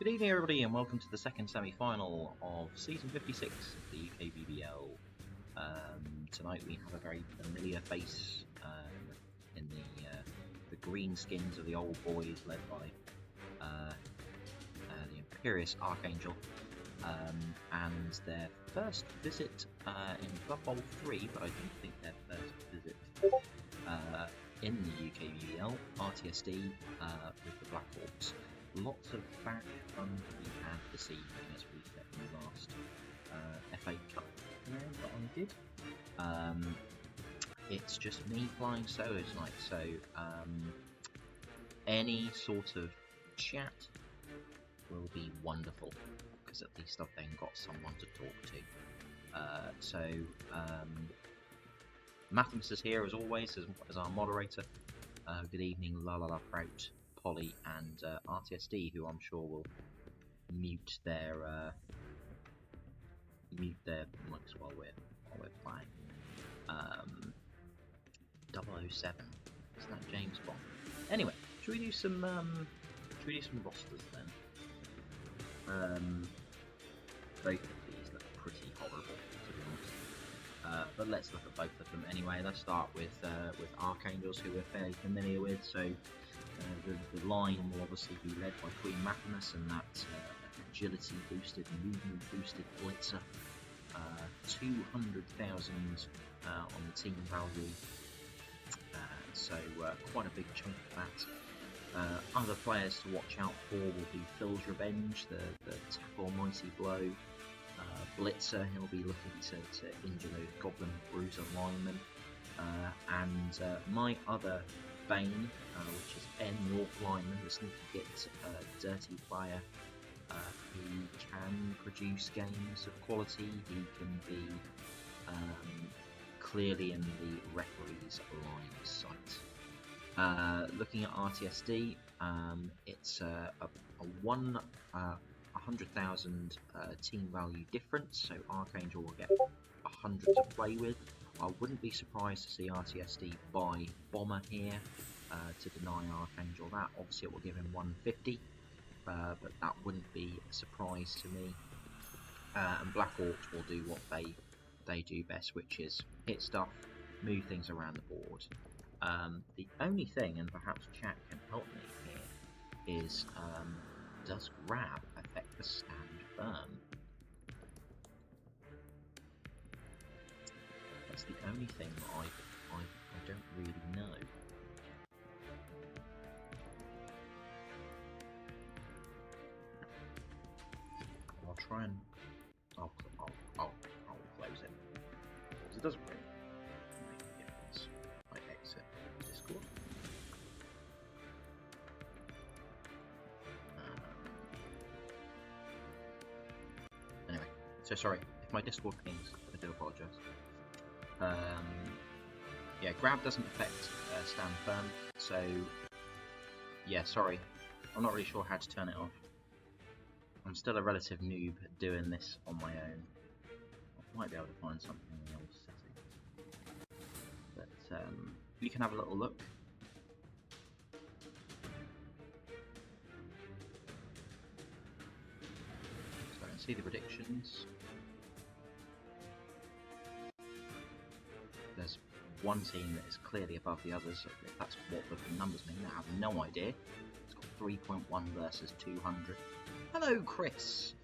Good evening everybody and welcome to the second semi-final of Season 56 of the UKBBL. Tonight we have a very familiar face in the green skins of the old boys led by the Imperious Archangel and their first visit in Blood Bowl 3, but I don't think their first visit in the UKBBL, RTSD with the Black Orcs. Lots of back fun to be had this evening as we get the last FA Cup round that I did. It's just me flying solo tonight, so any sort of chat will be wonderful, because at least I've then got someone to talk to. Matthemus is here as always as our moderator. Good evening, La La La Prout, Polly and RTSD, who I'm sure will mute their mics while we're playing. 007, isn't that James Bond? Anyway, should we do some rosters then? Both of these look pretty horrible, to be honest. But let's look at both of them anyway. Let's start with Archangels, who we're fairly familiar with. So the line will obviously be led by Queen Matthemus and that agility boosted, movement boosted blitzer. 200,000 on the team value. So quite a big chunk of that. Other players to watch out for will be Phil's Revenge, the tackle mighty blow. Blitzer, he'll be looking to injure those Goblin Bruiser linemen. And my other Bane, which is N, the Orc lineman, the sneaky hit dirty player who can produce games of quality. He can be clearly in the referee's line of sight. Looking at RTSD, it's a 100,000 team value difference, so Archangel will get 100 to play with. I wouldn't be surprised to see RTSD buy Bomber here to deny Archangel that. Obviously it will give him 150, but that wouldn't be a surprise to me. And Black Orcs will do what they do best, which is hit stuff, move things around the board. The only thing, and perhaps chat can help me here, is does grab affect the stand firm? That's the only thing that I don't really know. I'll try and I'll close it, because it doesn't really make a difference. I exit Discord. Anyway, so sorry if my Discord pings. I do apologise. Yeah, grab doesn't affect stand firm, so yeah, sorry, I'm not really sure how to turn it off. I'm still a relative noob doing this on my own. I might be able to find something in the old settings, but you can have a little look. So I can see the predictions. There's one team that is clearly above the others. If that's what the numbers mean, I have no idea. It's got 3.1 versus 200. Hello, Chris.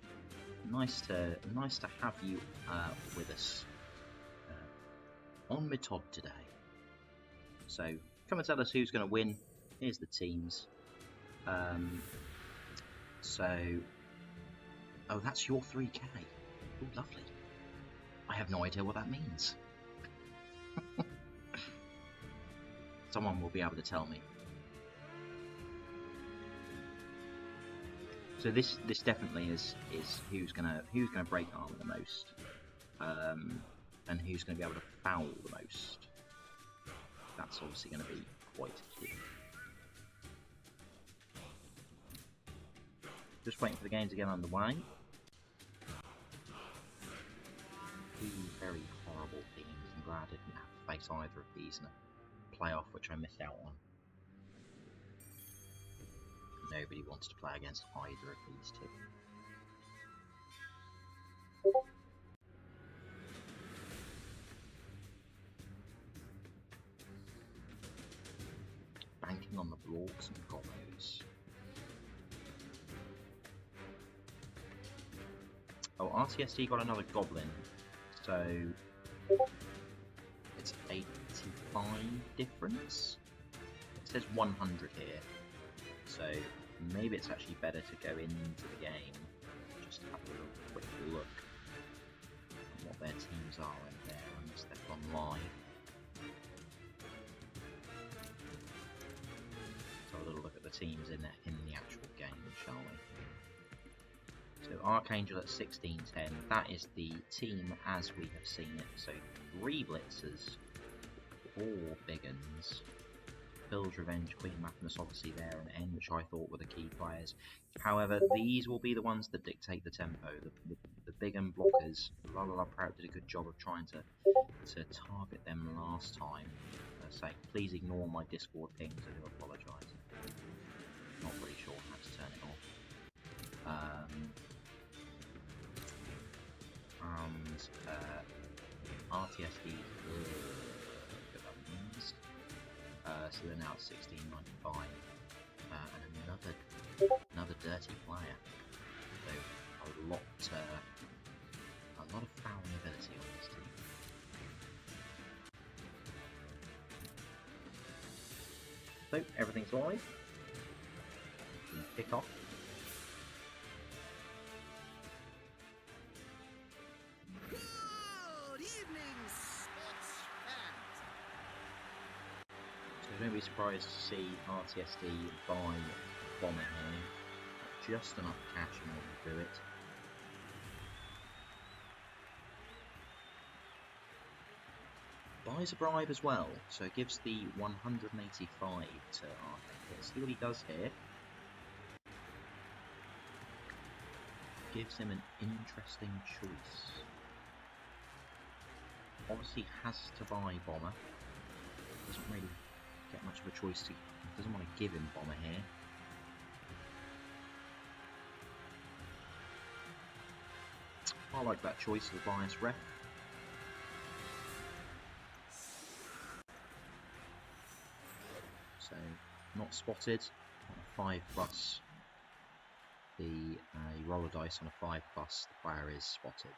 Nice to have you with us on Mitob today. So come and tell us who's going to win. Here's the teams. Oh, that's your 3K. Oh, lovely. I have no idea what that means. Someone will be able to tell me. So this definitely is who's gonna break armor the most, and who's gonna be able to foul the most. That's obviously going to be quite key. Just waiting for the game to get underway. Two very horrible teams. I'm glad I didn't have to face either of these in a playoff, which I missed out on. Nobody wanted to play against either of these two. Banking on the Blorks and Gobbos. Oh, RTSD got another Goblin, so it's 85 difference. It says 100 here, so maybe it's actually better to go into the game, just have a little quick look at what their teams are in there, unless they've gone live. So a little look at the teams in the actual game, shall we? So Archangel at 1610, that is the team as we have seen it. So 3 Blitzers, 4 Big Uns, Bill's Revenge, Queen Maximus obviously there, and N, which I thought were the key players. However, these will be the ones that dictate the tempo. The Big Un blockers, La Prout did a good job of trying to target them last time. So please ignore my Discord pings, I do apologise. Not really sure how to turn it off. RTSD, so they're now at 1695, and another dirty player. So a lot of fouling ability on this team. So everything's live. We can kick off. Don't be surprised to see RTSD buy Bomber here. Just enough cash in order to do it. Buys a bribe as well, so it gives the 185 to Archangel. Let's see what he does here. Gives him an interesting choice. Obviously has to buy Bomber. Doesn't really get much of a choice to. Doesn't want to give him Bomber here. I like that choice of the bias ref. So not spotted on a 5+. You roll a dice on a 5+. The player is spotted.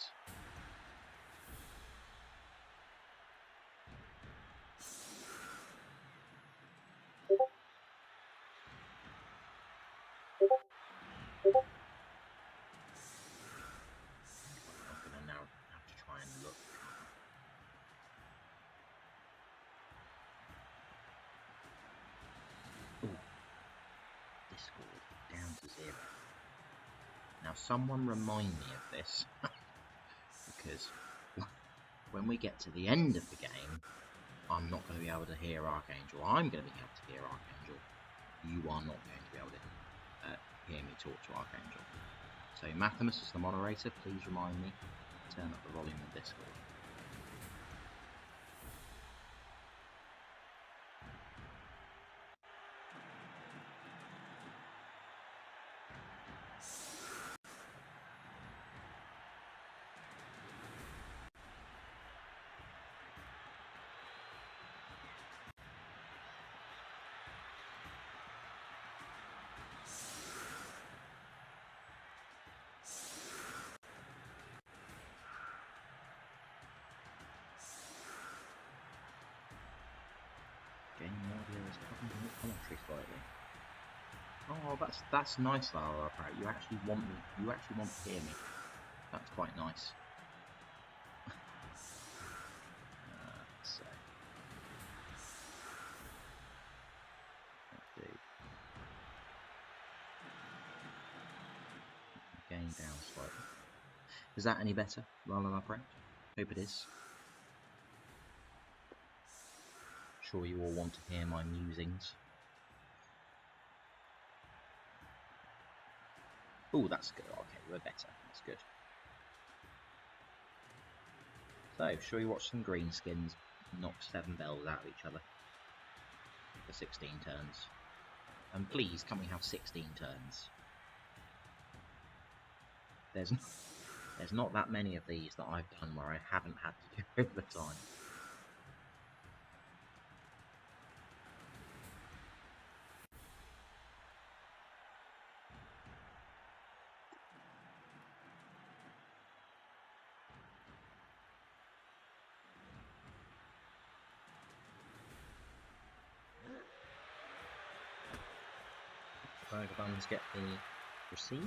Down to 0. Now someone remind me of this, because when we get to the end of the game, I'm not going to be able to hear Archangel. I'm going to be able to hear Archangel. You are not going to be able to hear me talk to Archangel. So Maximus is the moderator, please remind me, turn up the volume of Discord. Game audio is covering the commentary slightly. Oh, that's nice, Lara. You actually want me. You actually want to hear me. That's quite nice. So let's do gain down slightly. Is that any better, Lara? Hope it is. Sure you all want to hear my musings. Oh, that's good. Okay, we're better. That's good. So, shall we watch some greenskins knock 7 bells out of each other for 16 turns? And please, can we have 16 turns? There's not that many of these that I've done where I haven't had to do overtime. Burger get the receive.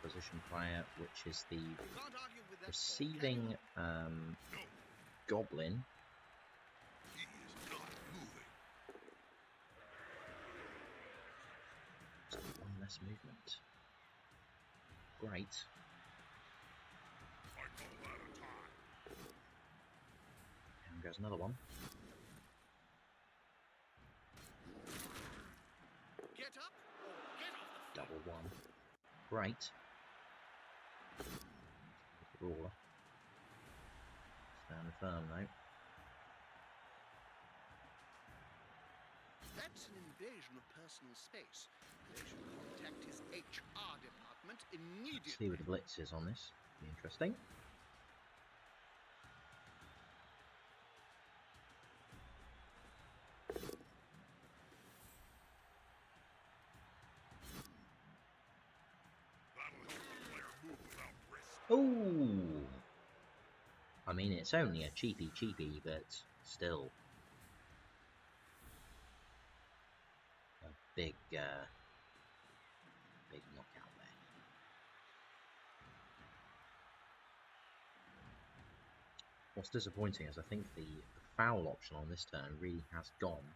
Position player, which is the receiving goblin. One less movement. Great. And goes another one. Get up or get off the Double one. Great. Brawler. Stand firm though. That's an invasion of personal space. They should contact his HR department immediately. Let's see what the blitz is on this. Be interesting. Oh! I mean, it's only a cheapy, but still. A big knockout there. What's disappointing is I think the foul option on this turn really has gone.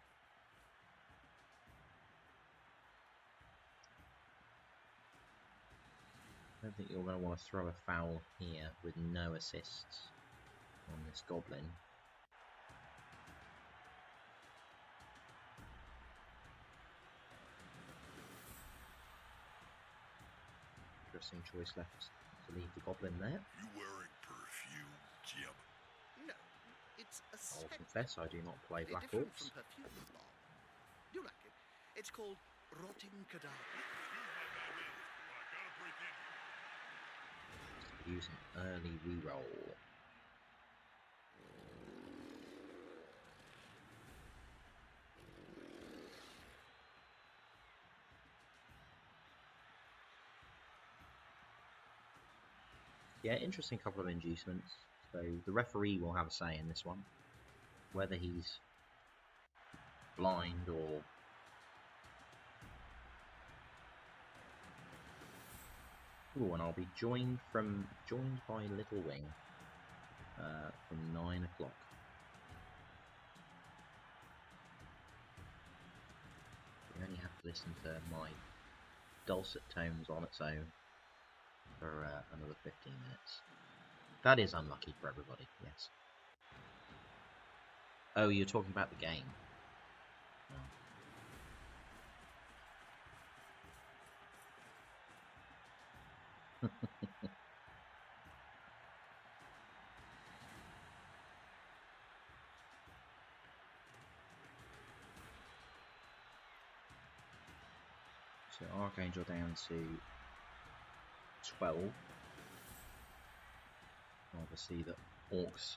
I don't think you're going to want to throw a foul here with no assists on this goblin. Interesting choice left to leave the goblin there. You wearing perfume, Jim? No, it's a I'll confess I do not play Black Orcs. From perfume, Bob. Do you like it? It's called Rotting Cadaver. Use an early reroll. Yeah, interesting couple of inducements. So the referee will have a say in this one, whether he's blind or ooh, and I'll be joined by Little Wing from 9 o'clock. You only have to listen to my dulcet tones on its own for another 15 minutes. That is unlucky for everybody, yes. Oh, you're talking about the game. Oh. So Archangel down to 12. Obviously the Orcs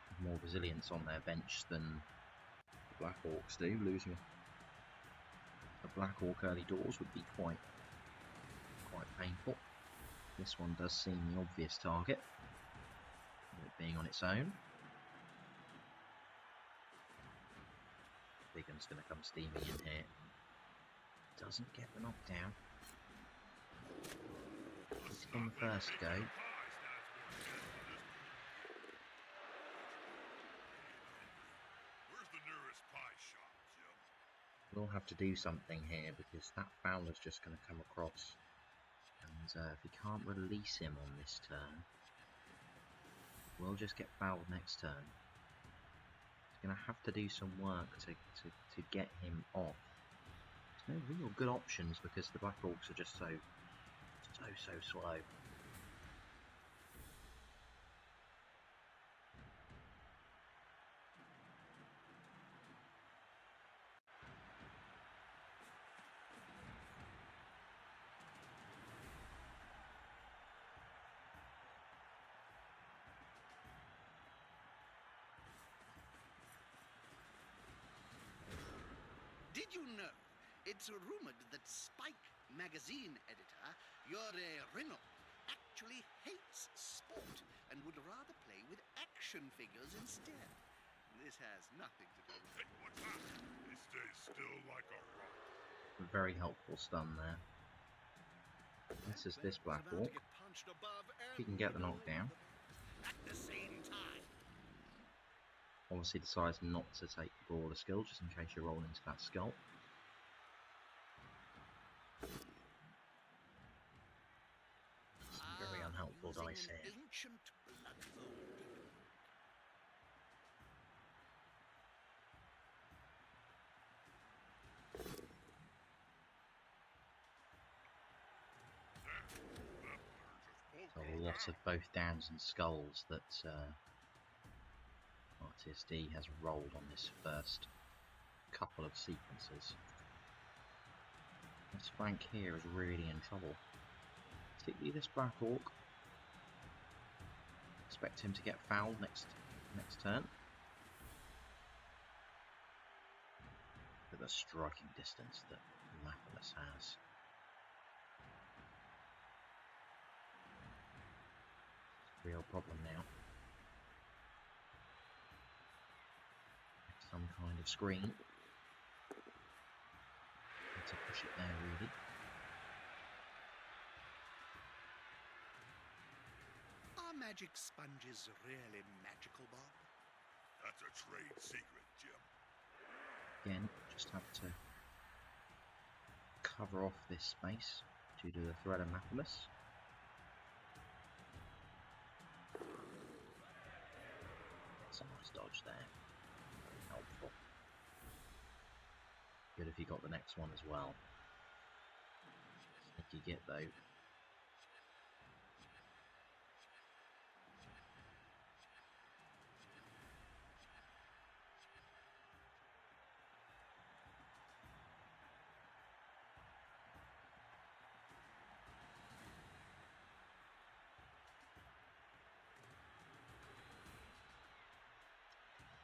have more resilience on their bench than the Black Orcs do. Losing a Black Orc early doors would be quite painful. This one does seem the obvious target, with it being on its own. Big Un's going to come steaming in here. Doesn't get the knockdown. It's on the first go. We'll have to do something here because that fouler's just going to come across. And if he can't release him on this turn, we'll just get fouled next turn. He's going to have to do some work to get him off. There's no real good options because the Black Orcs are just so slow. Did you know it's rumored that Spike magazine editor Yore Rino actually hates sport and would rather play with action figures instead? This has nothing to do with Hey, what's that? He stays still like a rock. Very helpful stun there. This is this Black Orc. He can get the knockdown. At the same time. Obviously decides not to take the brawler skill just in case you roll into that skull. Some very unhelpful dice here. Ancient bloodfold. So a lot of both downs and skulls that RTSD has rolled on this first couple of sequences. This flank here is really in trouble, particularly this Black Orc. Expect him to get fouled next turn. With the striking distance that Lapillus has. Real problem now. Some kind of screen. Need to push it there really. Are magic sponges really magical, Bob? That's a trade secret, Jim. Again, just have to cover off this space due to the threat of Lapillus. That's a nice dodge there. Very helpful. Good if you got the next one as well. If you get though.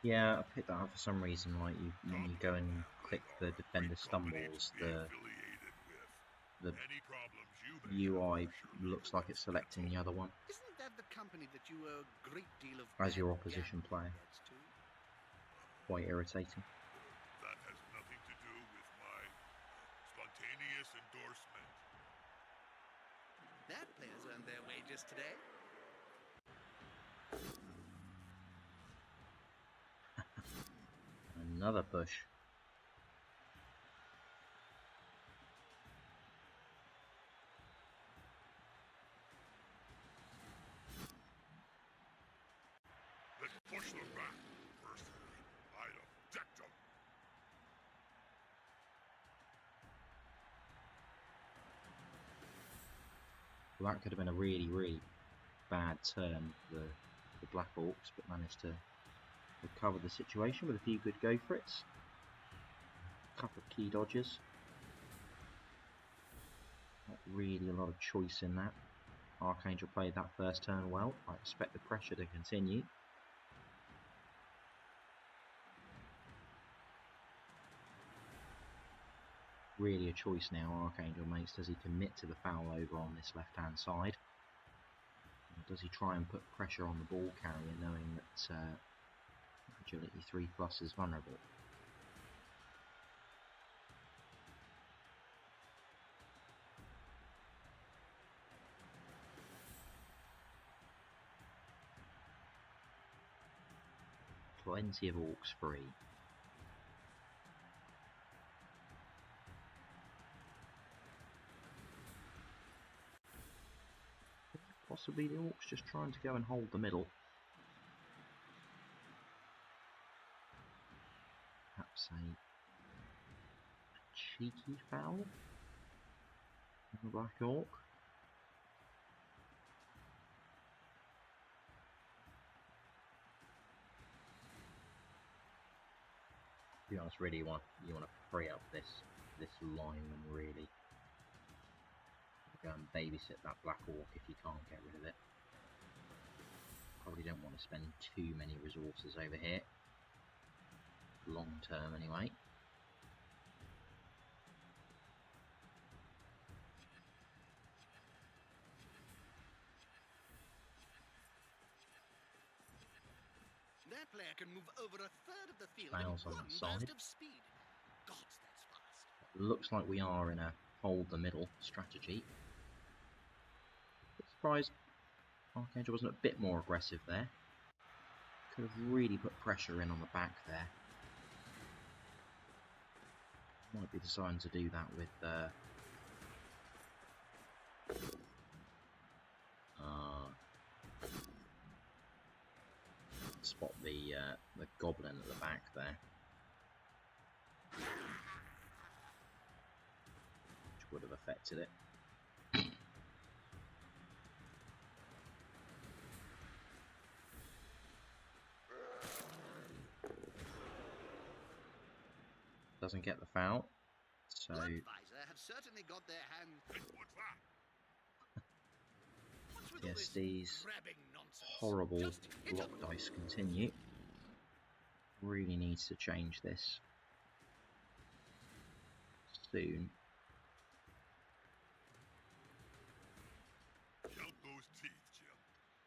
Yeah, I picked that up for some reason. Like when you go and click the defender stumbles, the UI looks like it's selecting the other one Isn't that the company that you owe a great deal of as your bad opposition gambling player. debts to? Quite irritating. That has nothing to do with my spontaneous endorsement. That players earned their wages today. Another push. Let's push them back. Personally, I'd have decked them. Well, that could have been a really, really bad turn for the Black Orcs, but managed to recover the situation with a few good go for it. A couple of key dodges. Not really a lot of choice in that. Archangel played that first turn well. I expect the pressure to continue. Really a choice now, Archangel makes. Does he commit to the foul over on this left hand side? Or does he try and put pressure on the ball carrier knowing that agility 3+ is vulnerable? Plenty of orcs free. Possibly the orcs just trying to go and hold the middle. Perhaps a cheeky foul on the Black Orc. To be honest, really you want to free up this lineman really. Go and babysit that Black Orc if you can't get rid of it. Probably don't want to spend too many resources over here. Long term anyway. player can move over a third of the field Fouls in on one that side. burst of speed. Gods, that's fast. Looks like we are in a hold the middle strategy. Bit surprised Archangel wasn't a bit more aggressive there. Could have really put pressure in on the back there. Might be designed to do that with spot the goblin at the back there, which would have affected it. Doesn't get the foul, so Bloodvisor have certainly got their hands. What's that? What's with all this RTSD's grabbing nonsense? horrible Just hit 'em. block dice continue. Really needs to change this soon. Count those teeth, Jim.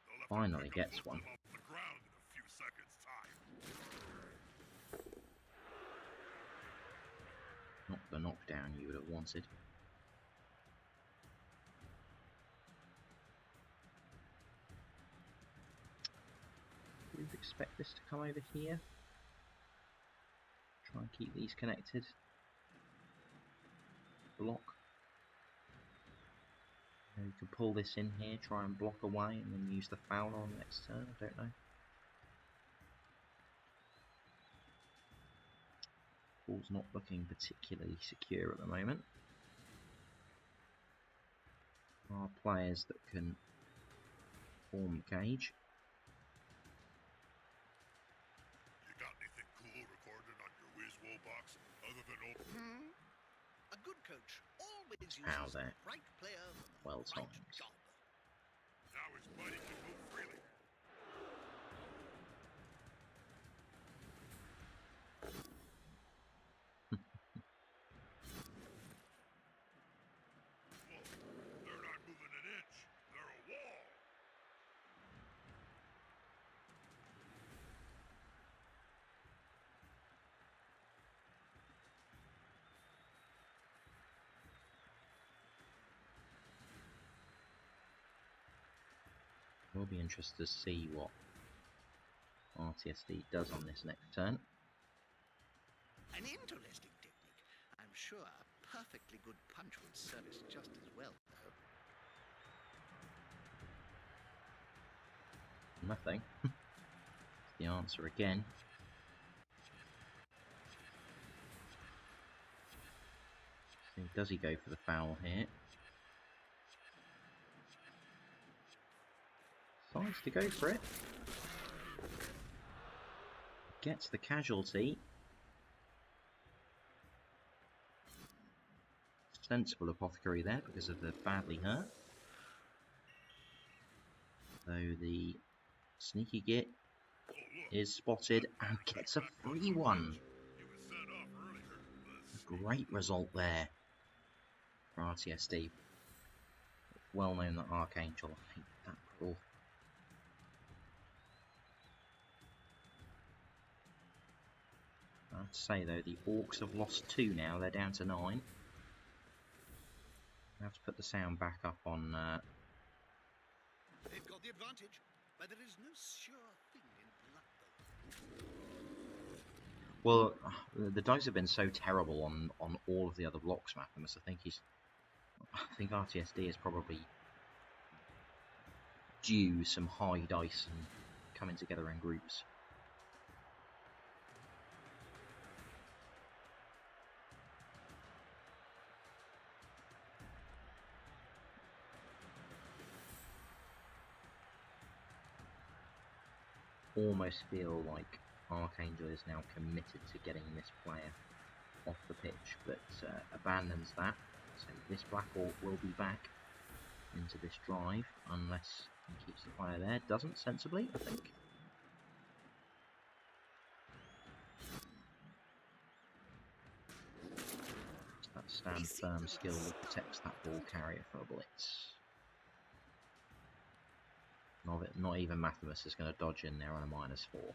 They'll have to Finally pick a gets football one. off the ground in a few seconds' time. Not the knockdown you would have wanted. We would expect this to come over here. Try and keep these connected. Block. You can pull this in here, try and block away, and then use the fouler on the next turn. I don't know. Ball's not looking particularly secure at the moment. There are players that can form the cage. You got anything cool recorded on your WizWo box other than old? A good coach always uses Ow, the there. right player for the Well right timed. job. Now his buddy can move freely. Whoa, they're not moving an inch. They're a wall. We'll be interested to see what RTSD does on this next turn. An interesting technique. I'm sure a perfectly good punch would service just as well, though. Nothing. The answer again. Does he go for the foul here? Decides to go for it. Gets the casualty. Sensible apothecary there because of the badly hurt. Though the sneaky git Oh, look. is spotted and gets a free one. He was sent off earlier. Great result there for RTSD. Well known that Archangel hate that rule. I have to say though, the Orcs have lost 2 now, they're down to 9. I have to put the sound back up on They've got the advantage, but there is no sure thing in Blood Bowl. well, the dice have been so terrible on all of the other blocks, Maximus. I think RTSD is probably due some high dice and coming together in groups. Almost feel like Archangel is now committed to getting this player off the pitch, but abandons that. So this Black Orc will be back into this drive unless he keeps the player there. Doesn't, sensibly, I think. It's that stand firm skill that protects that ball carrier for a blitz. Not even Maximus is going to dodge in there on a -4.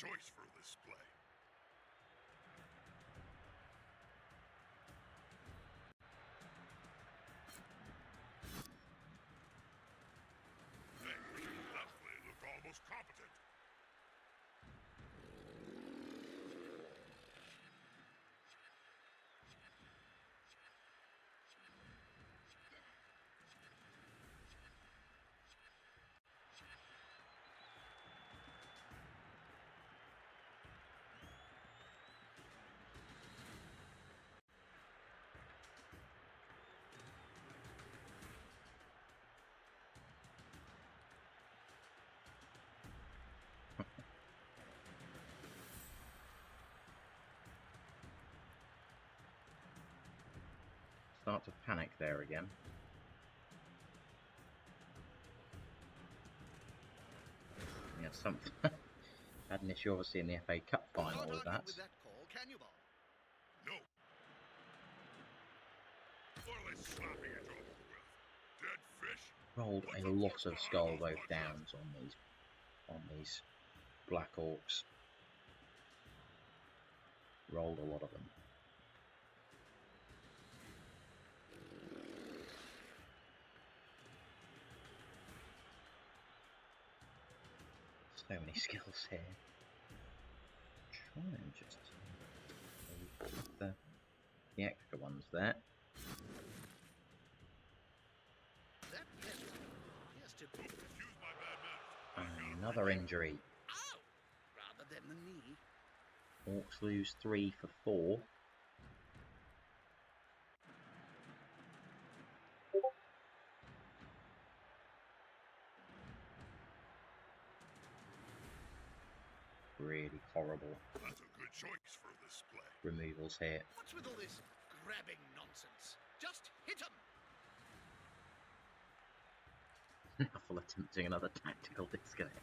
choice for this play. Hey, that play looked almost competent. Start to panic there again. Yeah, something. Had an issue obviously in the FA Cup final with that. With that call, can you, Bob? No. What are they slapping each other with? Dead fish? Rolled a lot of skull both downs on these Black Orcs. Rolled a lot of them. So many skills here. Try and just put the extra ones there. That yes, to Excuse my bad manners. Another injury. ow! Rather than the knee. Orcs lose 3 for 4. Really horrible That's a good choice for this play. removals here. What's with all this grabbing nonsense? Just hit him! Nuffle attempting another tactical disconnect.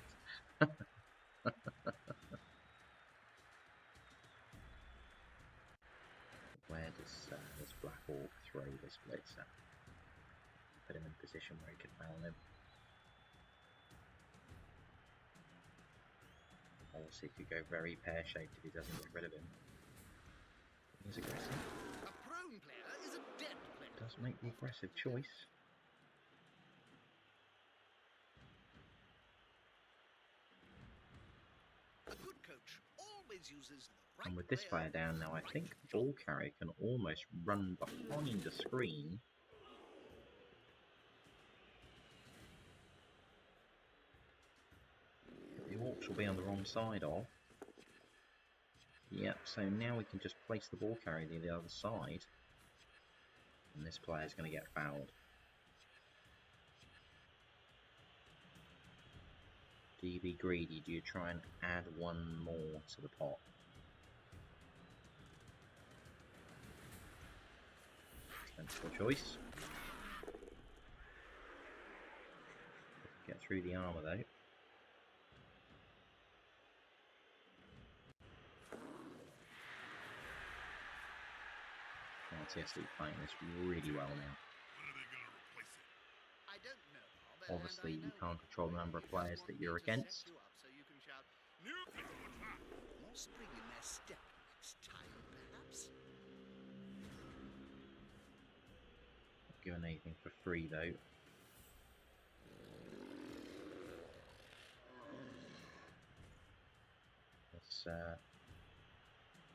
Where does Black Orc throw this blitzer? Put him in a position where he could foul him. Obviously, could go very pear-shaped if he doesn't get rid of him. He's aggressive. A prone player is a dead player. Does make the aggressive choice. A good coach always uses the right And with this player down now, I think the ball carrier can almost run behind the screen. The Orcs will be on the wrong side of. Yep, so now we can just place the ball carrier to the other side. And this player is going to get fouled. Do you be greedy? Do you try and add one more to the pot? Sensible choice. Get through the armour though. RTSD playing this really well now. When are they going to replace it? I don't know, Bob, Obviously, and I you know can't control the number of you just players want that me you're to set against. you up so you can shout, What's that? more spring in their step next time, perhaps. Not given anything for free though. This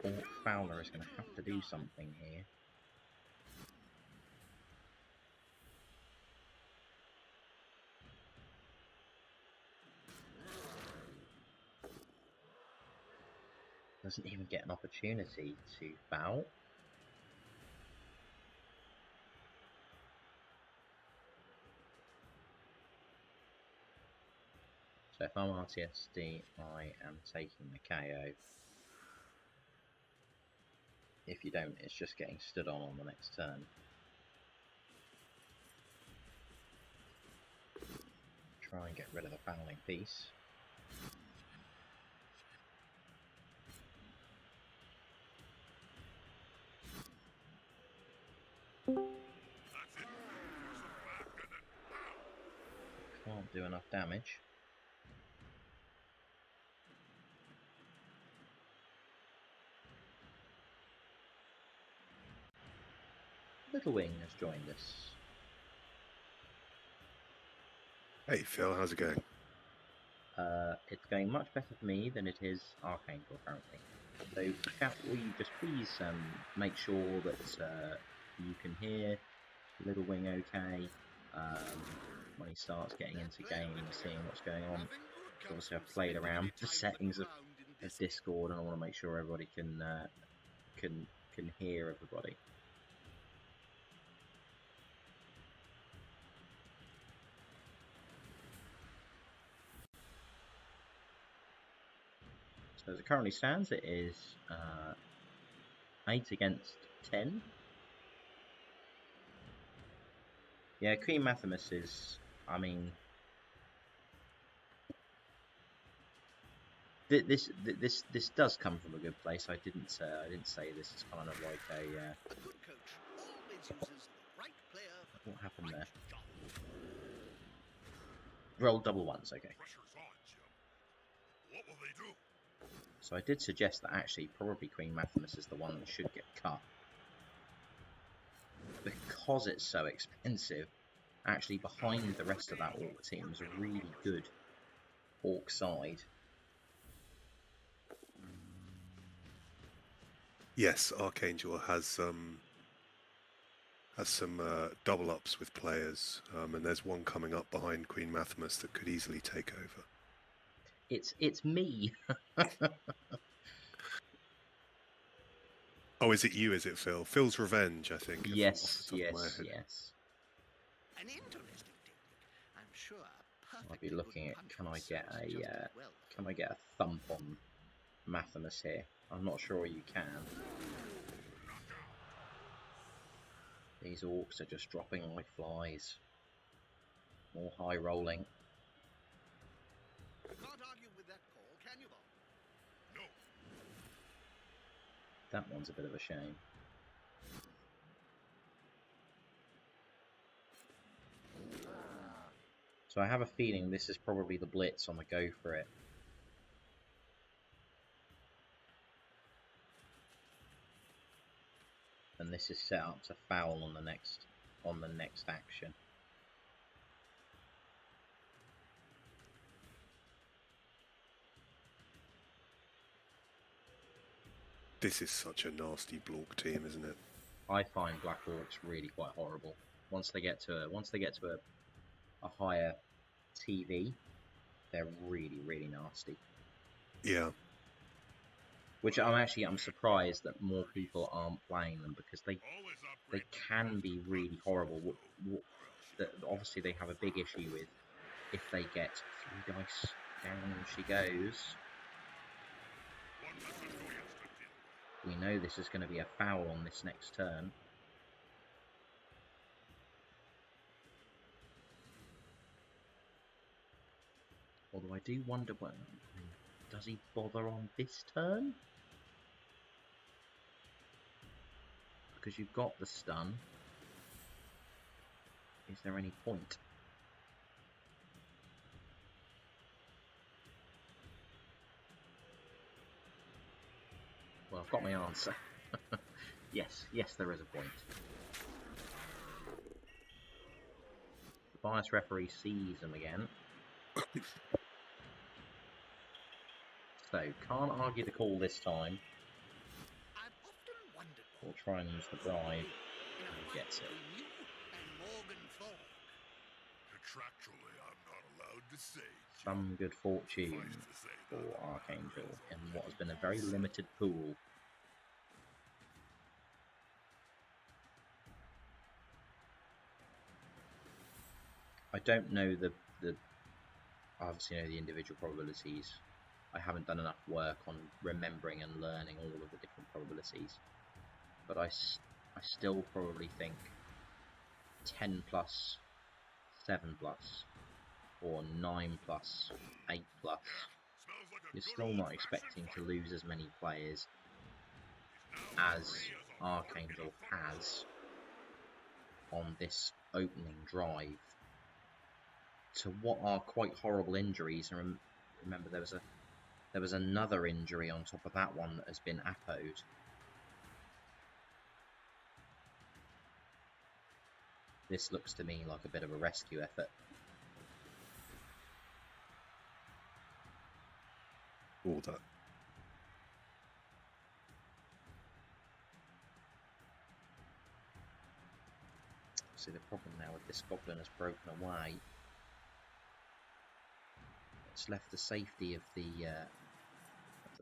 Orc Fowler is going to have to do something here. Doesn't even get an opportunity to foul. So if I'm RTSD, I am taking the KO. If you don't, it's just getting stood on the next turn. Try and get rid of the fouling piece. That's it. Force them back and then pow! Can't do enough damage. Little Wing has joined us. Hey Phil, how's it going? It's going much better for me than it is Archangel currently. So, chat, will you just please make sure that you can hear Little Wing okay when he starts getting into game and seeing what's going on. Obviously, I've played around with the settings of Discord, and I want to make sure everybody can hear everybody. So as it currently stands, it is 8 against 10. Yeah, Queen Mathimus is, I mean, this does come from a good place. I didn't say this is kind of like a. A good coach always uses the right player for What happened the there? right job. Roll double ones, okay. Pressure's on, Jim. What will they do? So I did suggest that actually probably Queen Mathimus is the one that should get cut. Because it's so expensive, actually behind the rest of that Orc team is a really good Orc side. Yes, Archangel has some double ups with players, and there's one coming up behind Queen Mathimus that could easily take over. It's me. Oh, is it you? Is it Phil? Phil's Revenge, I think. Yes, off the top of my head. yes. An interesting technique, I'm sure. I'll be looking at can I get a thump on Mathimus here? I'm not sure you can. These Orcs are just dropping like flies. More high rolling. Can't argue with that call, can you, Bob? No. That one's a bit of a shame. So I have a feeling this is probably the blitz on the go for it. And this is set up to foul on the next action. This is such a nasty Blork team, isn't it? I find Black Orcs really quite horrible. Once they get to a higher TV, they're really nasty. Yeah. Which I'm surprised that more people aren't playing them, because they can be really horrible. Obviously they have a big issue with if they get 3 dice. Down she goes. We know this is going to be a foul on this next turn. Although I do wonder, does he bother on this turn? Because you've got the stun. Is there any point? Well, I've got my answer. Yes, there is a point. The bias referee sees them again. So, can't argue the call this time. I've often wondered, We'll try and use the bribe. in a And fight gets it. between you and Morgan Thorne. Contractually, I'm not allowed to say. Some good fortune Suffice to say for that Archangel in what has been a very limited pool. I don't know I obviously know the individual probabilities. I haven't done enough work on remembering and learning all of the different probabilities. But I still probably think 10 plus, 7 plus, or 9 plus, 8 plus. You're still not expecting to lose as many players as Archangel has on this opening drive to what are quite horrible injuries. And remember, there was another injury on top of that one that has been APO'd. This looks to me like a bit of a rescue effort. All that. See, the problem now with this goblin has broken away. It's left the safety of the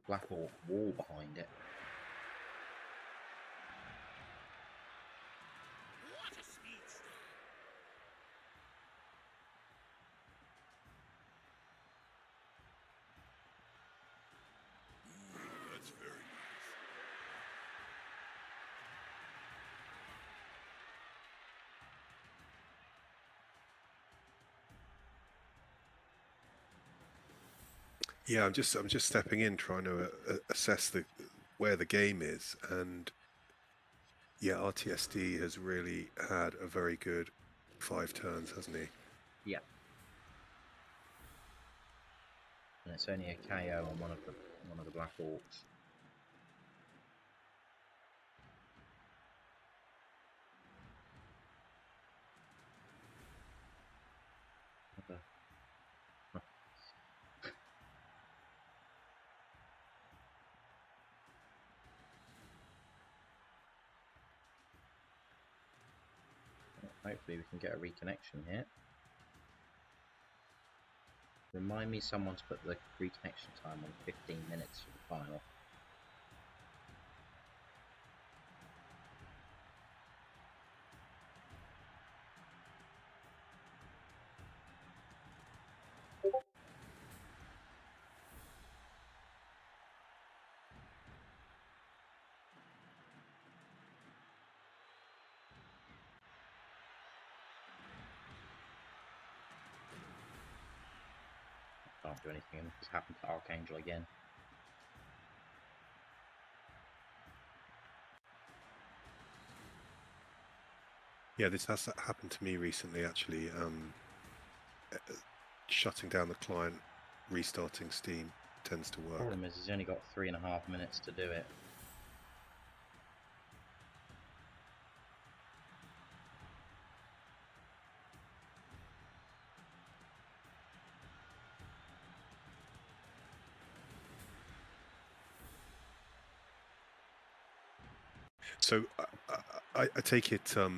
Black Orc wall behind it. What a speedster! That's very nice. Yeah, I'm just stepping in, trying to assess where the game is, and yeah, RTSD has really had a very good 5 turns, hasn't he? Yeah. And it's only a KO on one of the Black Orcs. Hopefully we can get a reconnection here. Remind me someone to put the reconnection time on 15 minutes for the final. Can't do anything, and this has happened to Archangel again. Yeah, this has happened to me recently, actually. Shutting down the client, restarting Steam tends to work. The problem is he's only got 3.5 minutes to do it. So I take it, so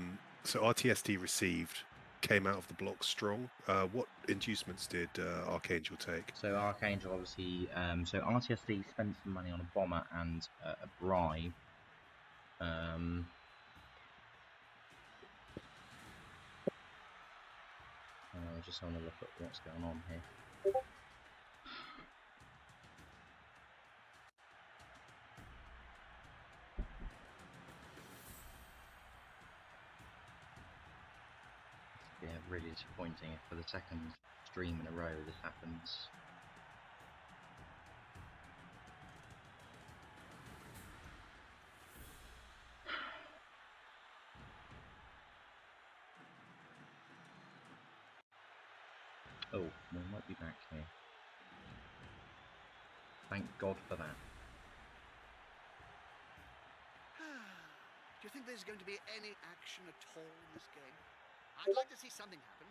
RTSD received, came out of the block strong. What inducements did Archangel take? So Archangel obviously, so RTSD spent some money on a bomber and a bribe. Just having a look at what's going on here. Yeah, really disappointing if for the second stream in a row this happens. Oh, we might be back here. Thank God for that. Do you think there's going to be any action at all in this game? I'd like to see something happen,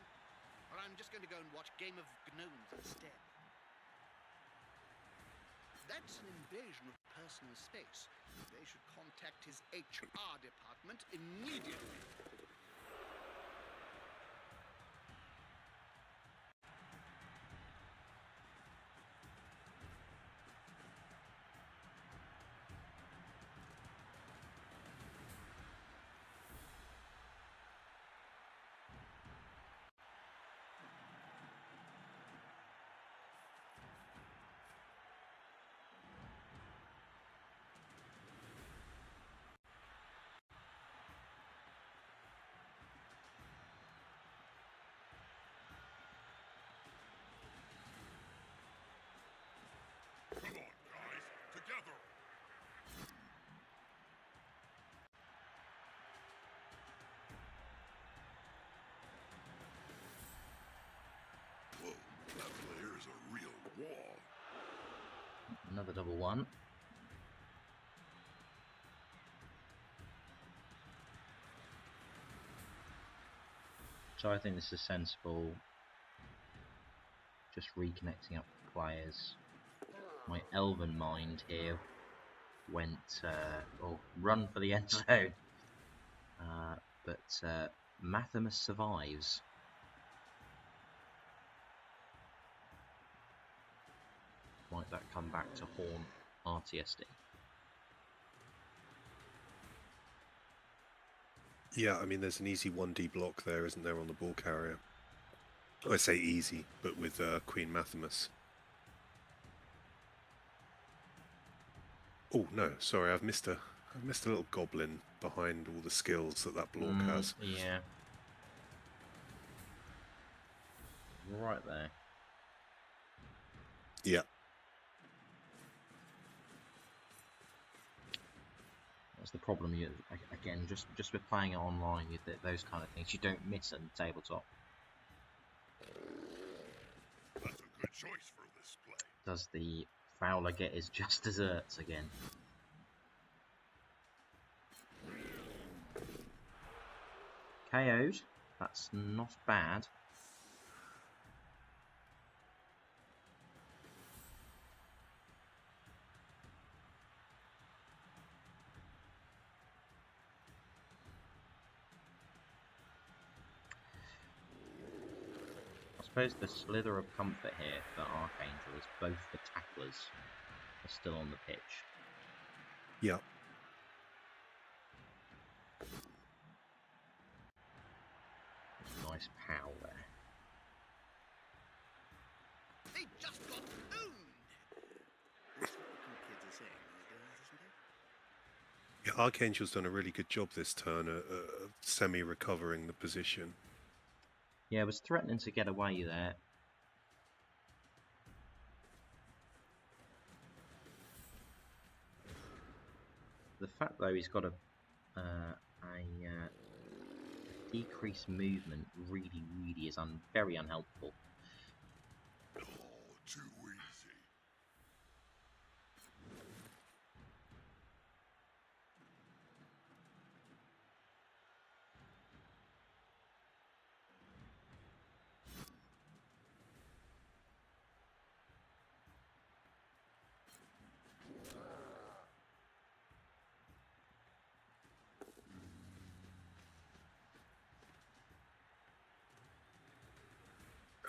or I'm just going to go and watch Game of Gnomes instead. That's an invasion of personal space. They should contact his HR department immediately. Come on, guys, together! Whoa, that player is a real wall. Another double one. So I think this is sensible. Just reconnecting up the players. My elven mind here went run for the end zone, but Mathimus survives. Might that come back to haunt RTSD? Yeah, I mean, there's an easy 1D block there, isn't there, on the ball carrier? I say easy, but with Queen Mathimus. Oh no, sorry, I've missed a little goblin behind all the skills that block has. Yeah. Right there. Yeah. That's the problem. You again, just with playing it online, those kind of things you don't miss on the tabletop. That's a good choice for this play. Does the Fowler get his just desserts again? KO'd. That's not bad. I suppose the slither of comfort here for Archangel is both the tacklers are still on the pitch. Yeah. Nice pow there. They just got owned. That's what the kids are saying, isn't it? Yeah, Archangel's done a really good job this turn, semi-recovering the position. Yeah, was threatening to get away there. The fact, though, he's got a decreased movement really is very unhelpful. Oh, too easy.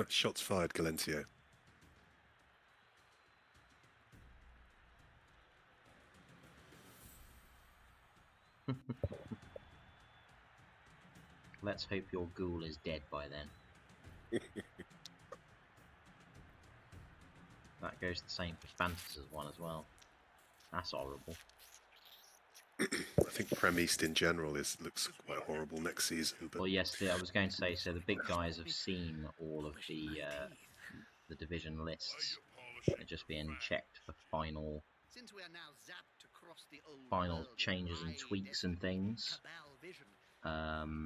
Shots fired, Galencio. Let's hope your ghoul is dead by then. That goes the same for Fantas's one as well. That's horrible. I think Prem East in general looks quite horrible next season. But Well, yes, I was going to say, so the big guys have seen all of the division lists. They're just being checked for final Since we are now zapped across the old final world changes and tweaks and things. Cabal vision,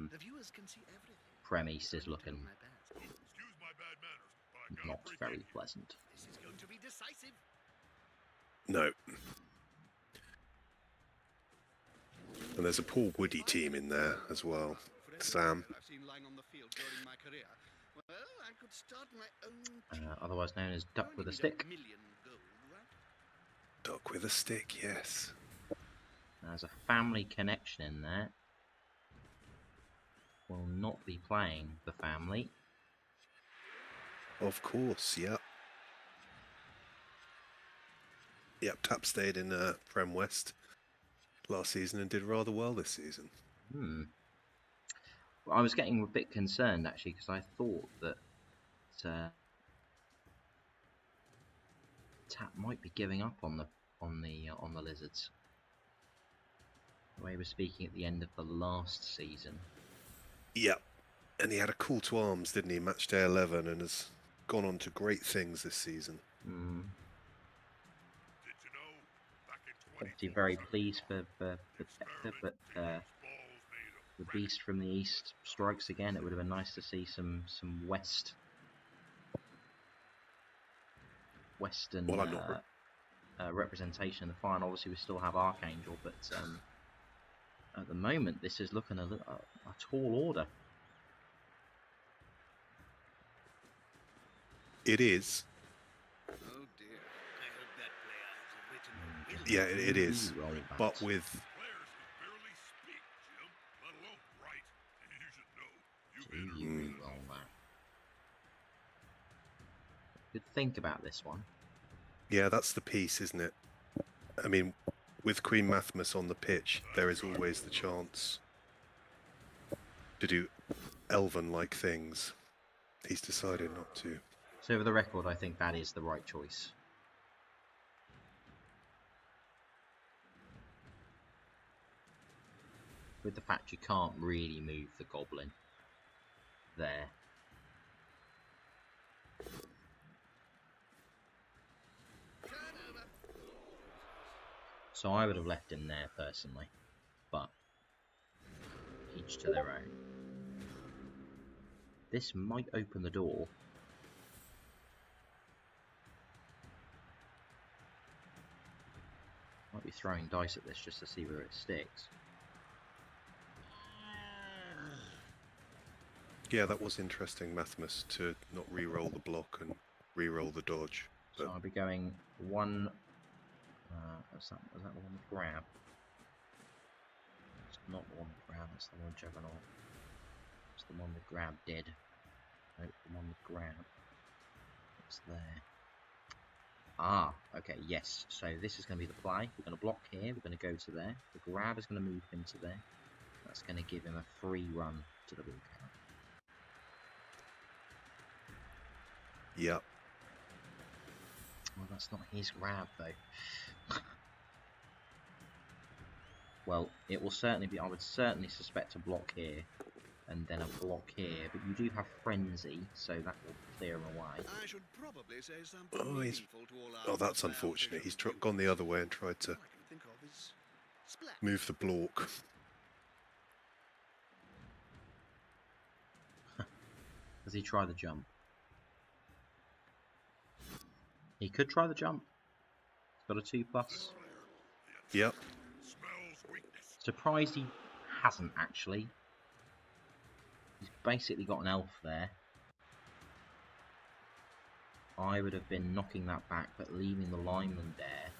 the viewers can see everything. Prem East is looking My best. Oh, excuse my bad manners, but I gotta not break very in. pleasant. This is going to be decisive. no. And there's a Paul Woody team in there as well. Sam. I've seen lying on the field during my career. Well, I could start my own Otherwise known as Duck You with a only Stick. need $1 million gold, right? Duck with a stick, yes. There's a family connection in there. Will not be playing the family. Of course, yep. Yep, Tap stayed in Prem West last season and did rather well this season. Well, I was getting a bit concerned actually because I thought that Tap might be giving up on the Lizards. The way he was speaking at the end of the last season. Yep. And he had a call to arms, didn't he? Match day 11 and has gone on to great things this season. Did you know, back in Obviously very pleased for Tector, but the beast from the east strikes again. It would have been nice to see some western representation in the final. Obviously, we still have Archangel, but at the moment, this is looking a tall order. It is. Oh dear. I hope that player has written a will. Yeah, it is. Roll that. But with Players can barely speak, Jim, let alone write. You should know. You So better you read. re-roll that. Good think about this one. yeah, that's the piece, isn't it? I mean, with Queen Mathmas on the pitch, there is always the chance to do elven-like things. He's decided not to. So for the record, I think that is the right choice. With the fact you can't really move the goblin there. So I would have left him there personally, but each to their own. This might open the door. Might be throwing dice at this just to see where it sticks. Yeah, that was interesting, Mathmas, to not re-roll the block and re-roll the dodge. So But I'll be going one. Was that the one with grab? It's not the one with grab, it's the one with juggernaut. It's the one with grab dead. Nope, the one with grab. It's there. Ah, okay, yes. So this is going to be the play. We're going to block here, we're going to go to there. The grab is going to move him to there. That's going to give him a free run to the ball carrier. yeah, Well, that's not his grab, though. Well, it will certainly be... I would certainly suspect a block here, and then a block here. But you do have Frenzy, so that will clear him away. I should probably say something Oh, he's- meaningful to all our oh, that's players unfortunate. as He's you gone the other way and tried All to I can think of is splat. move the block. Does he try the jump? He could try the jump. He's got a 2+. Yep. Smells weakness. Surprised he hasn't, actually. He's basically got an elf there. I would have been knocking that back, but leaving the lineman there.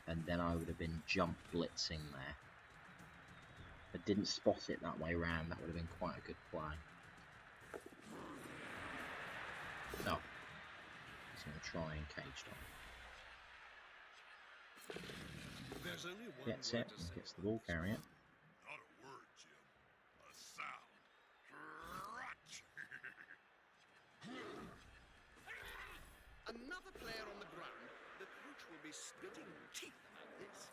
And then I would have been jump blitzing there. I didn't spot it that way round. That would have been quite a good play. Oh. He's going to try and cage dodge. There's only one Gets word it to and say gets the about ball this. carrier. Not a word, Jim. A sound. Crutch. Another player on the ground. The coach will be spitting teeth about this.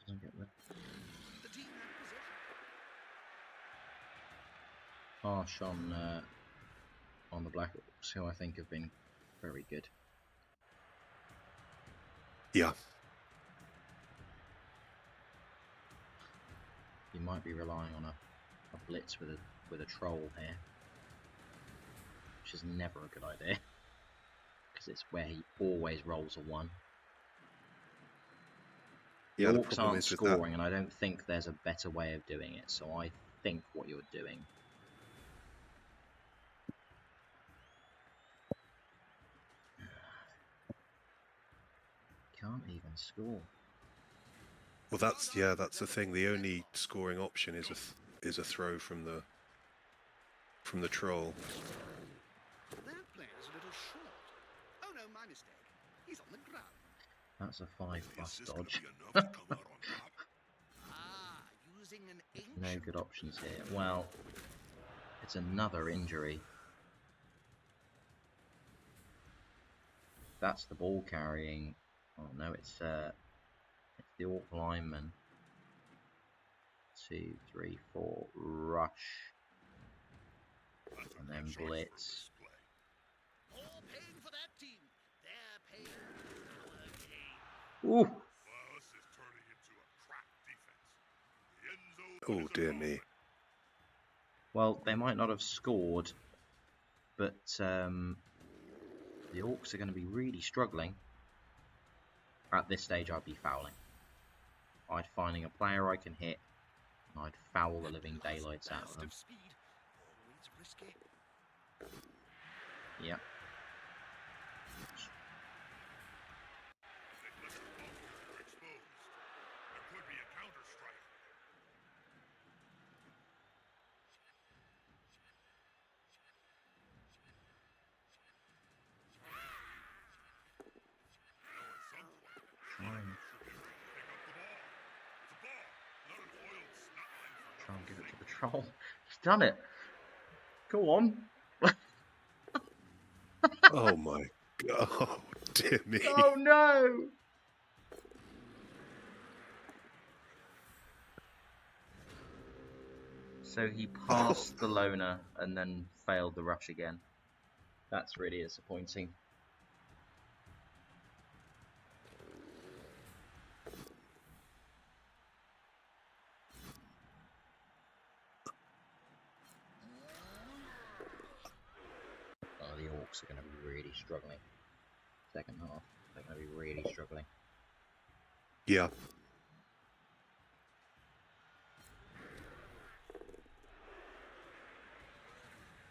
Doesn't get the The team had possession. harsh on the Black Orcs, who I think have been very good. Yeah. You might be relying on a blitz with a troll here, which is never a good idea, because it's where he always rolls a 1. The Yeah, the Orcs problem aren't is with that. scoring, and I don't think there's a better way of doing it, so I think what you're doing... Can't even score. Well, that's the thing. The only scoring option is a throw from the troll. That player's a little short. Oh no, my mistake. He's on the ground. That's a 5+ Is this gonna dodge. be enough to come out on top? Ah, using an ancient... No good options here. Well, it's another injury. That's the ball carrying. Oh no, it's the Orc lineman. 2, 3, 4, rush, That's a and good then choice for blitz. display. All paying for that team. They're paying for our game. Ooh! Well, this is turning into a crap defense. The end zone Oh is a dear goal. me. Well, they might not have scored, but the Orcs are going to be really struggling. At this stage, I'd be fouling. I'd finding a player I can hit I'd foul the living daylights out of Burst them. of speed. Always risky. Yep. They left the bunker exposed. There could be a counter-strike. Try Pick up the ball. It's a ball. Not an oiled snot line for and give it to the nothing. troll. He's done it. Go on. Oh my god, oh, dear me. Oh no! So he passed the loner and then failed the rush again. That's really disappointing. Oh, the Orcs are going to be really struggling. Second half, they're going to be really struggling. Yeah.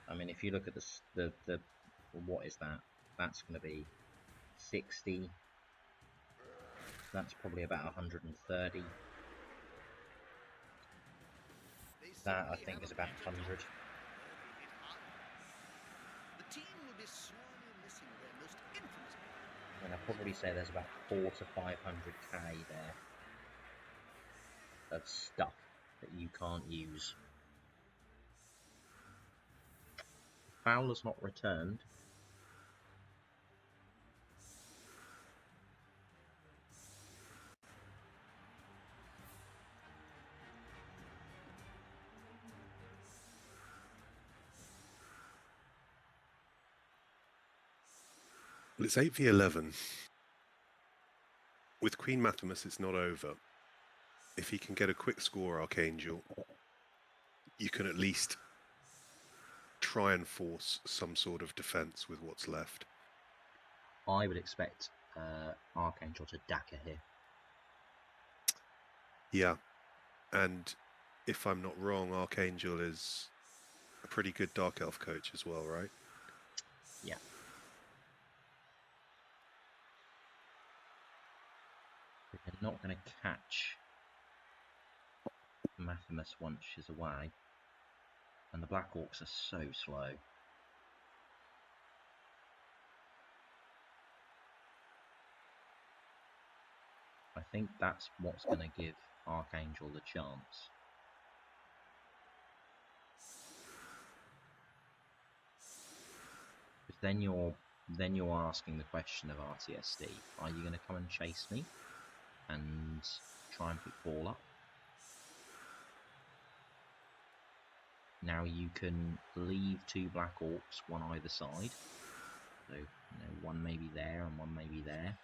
I mean, if you look at the what is that? That's going to be 60. That's probably about 130. That I think is about 100. The team will be sorely missing their most infamous player. And I'd probably say there's about 400 to 500k there of stuff that you can't use. Fowler's not returned. Well, it's 8v11. With Queen Mathimus, it's not over. If he can get a quick score, Archangel, you can at least try and force some sort of defense with what's left. I would expect Archangel to Daka here. Yeah, and if I'm not wrong, Archangel is a pretty good Dark Elf coach as well, right? Yeah. But they're not going to catch Mathimus once she's away. And the Black Orcs are so slow. I think that's what's going to give Archangel the chance. Because then you're asking the question of RTSD. Are you going to come and chase me and try and pick ball up? Now you can leave two Black Orcs, one either side. So, one may be there and one may be there.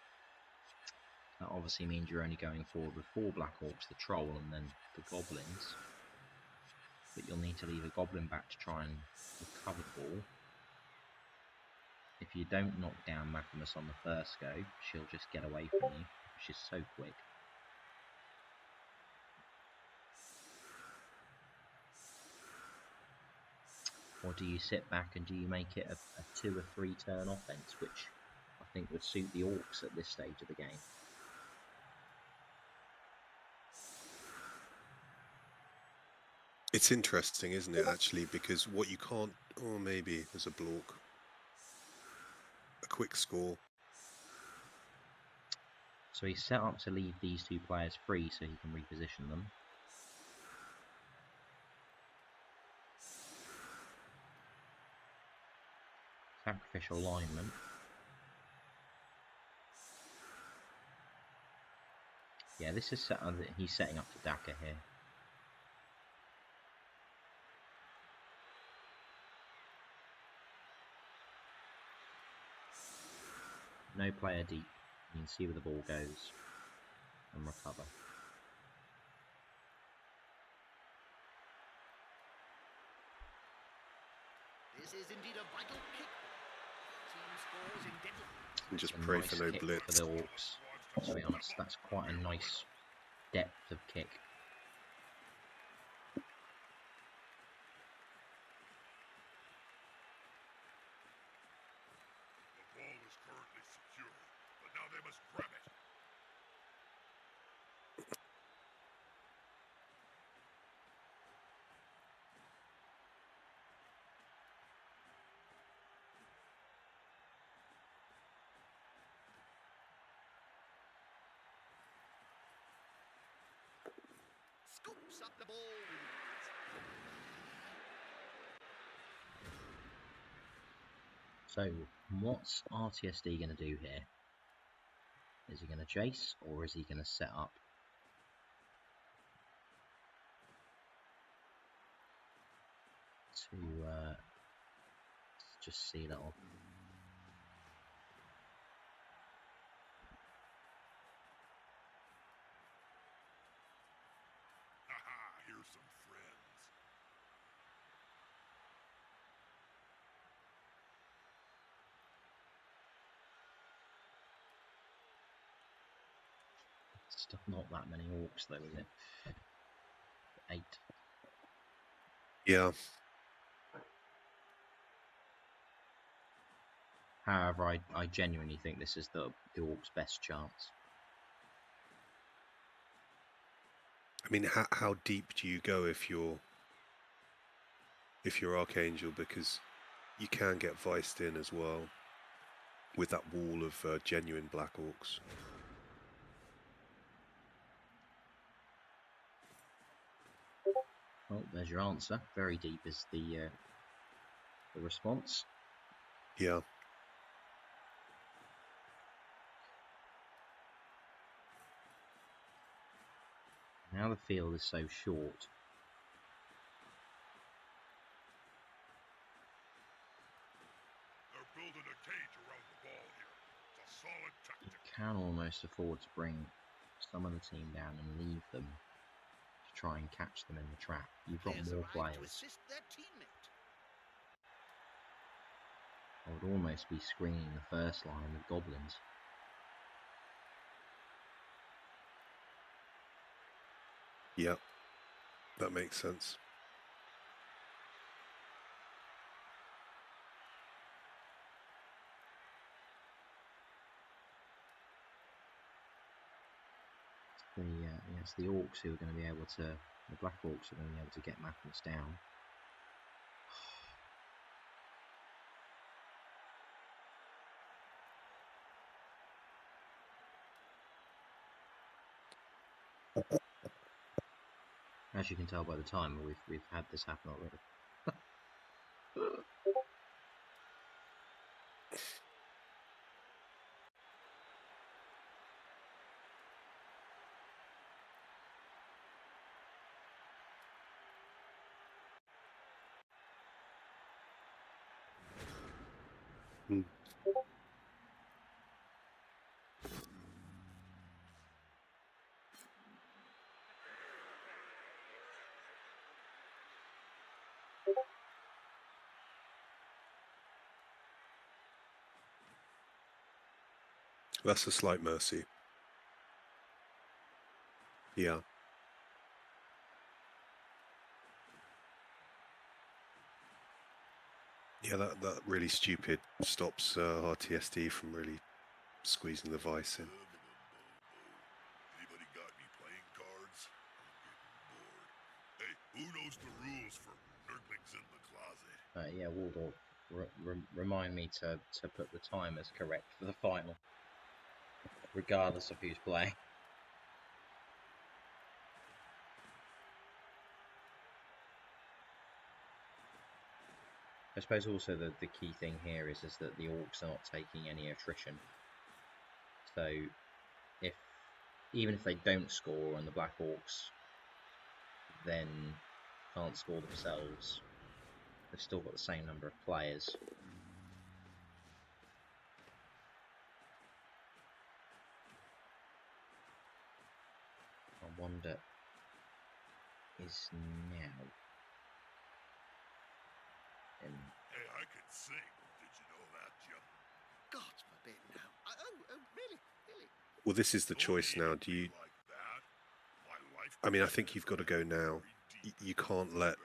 That obviously means you're only going forward with 4 Black Orcs, the Troll, and then the Goblins. But you'll need to leave a Goblin back to try and recover the ball. If you don't knock down Mathimus on the first go, she'll just get away from you. She's so quick. Or do you sit back and do you make it a 2 or 3 turn offense, which I think would suit the Orcs at this stage of the game. It's interesting, isn't it, actually, because what you can't... Or maybe there's a block. A quick score. So he's set up to leave these 2 players free so he can reposition them. Sacrificial alignment. Yeah, this is set. He's setting up for Daka here. No player deep. You can see where the ball goes and recover. This is indeed a vital kick. Team scores in deadline. And just A pray nice for no kick blitz. for the Orcs. To be honest, that's quite a nice depth of kick. must grab it. Scoops up the ball with ease. So, what's RTSD going to do here? Is he going to chase, or is he going to set up? To just see that one. Haha, here's some friends. It's not that many orcs though, is it? 8. Yeah. However, I genuinely think this is the orcs' best chance. I mean, how deep do you go if you're Archangel? Because you can get viced in as well with that wall of genuine Black Orcs. Well, there's your answer. Very deep is the response. Yeah. Now the field is so short. They're building a cage around the ball here. It's a solid You tactic. can almost afford to bring some of the team down and leave them to try and catch them in the trap. You've got Players more arrive to players. assist their teammate. I would almost be screening the first line with goblins. Yeah. That makes sense. It's the orcs who are going to be able to, the Black Orcs are going to be able to get Mathis down. As you can tell by the timer, we've had this happen already. Hmm. That's a slight mercy. Yeah. Yeah, that really stupid stops RTSD from really squeezing the vice in. Anybody got any playing cards? I'm getting bored. Hey, who knows the rules for Nurglings in the closet? Yeah, Waldorf, remind me to put the timers correct for the final, regardless of who's playing. I suppose also the key thing here is that the orcs are not taking any attrition. So even if they don't score and the Black Orcs then can't score themselves, they've still got the same number of players. I wonder, is now in... Hey, I can sing. Did you know that, Jim? God forbid now. Oh, really? Really? Well, this is the choice now. Do you... Like that? My life I mean, I think you've got to go now. You can't let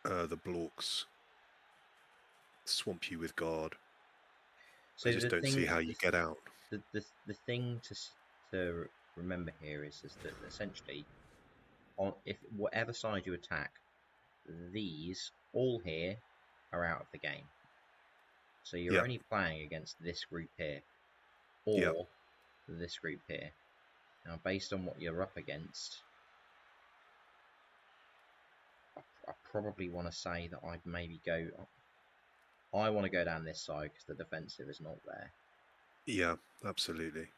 the Blorks swamp you with guard. So I just the don't thing, see how you get out. the thing to remember here is that essentially, if whatever side you attack, these all here are out of the game. So you're Yeah. only playing against this group here, Yeah. or this group here. Now, based on what you're up against, I probably want to say that I'd maybe go. I want to go down this side because the defensive is not there. Yeah, absolutely.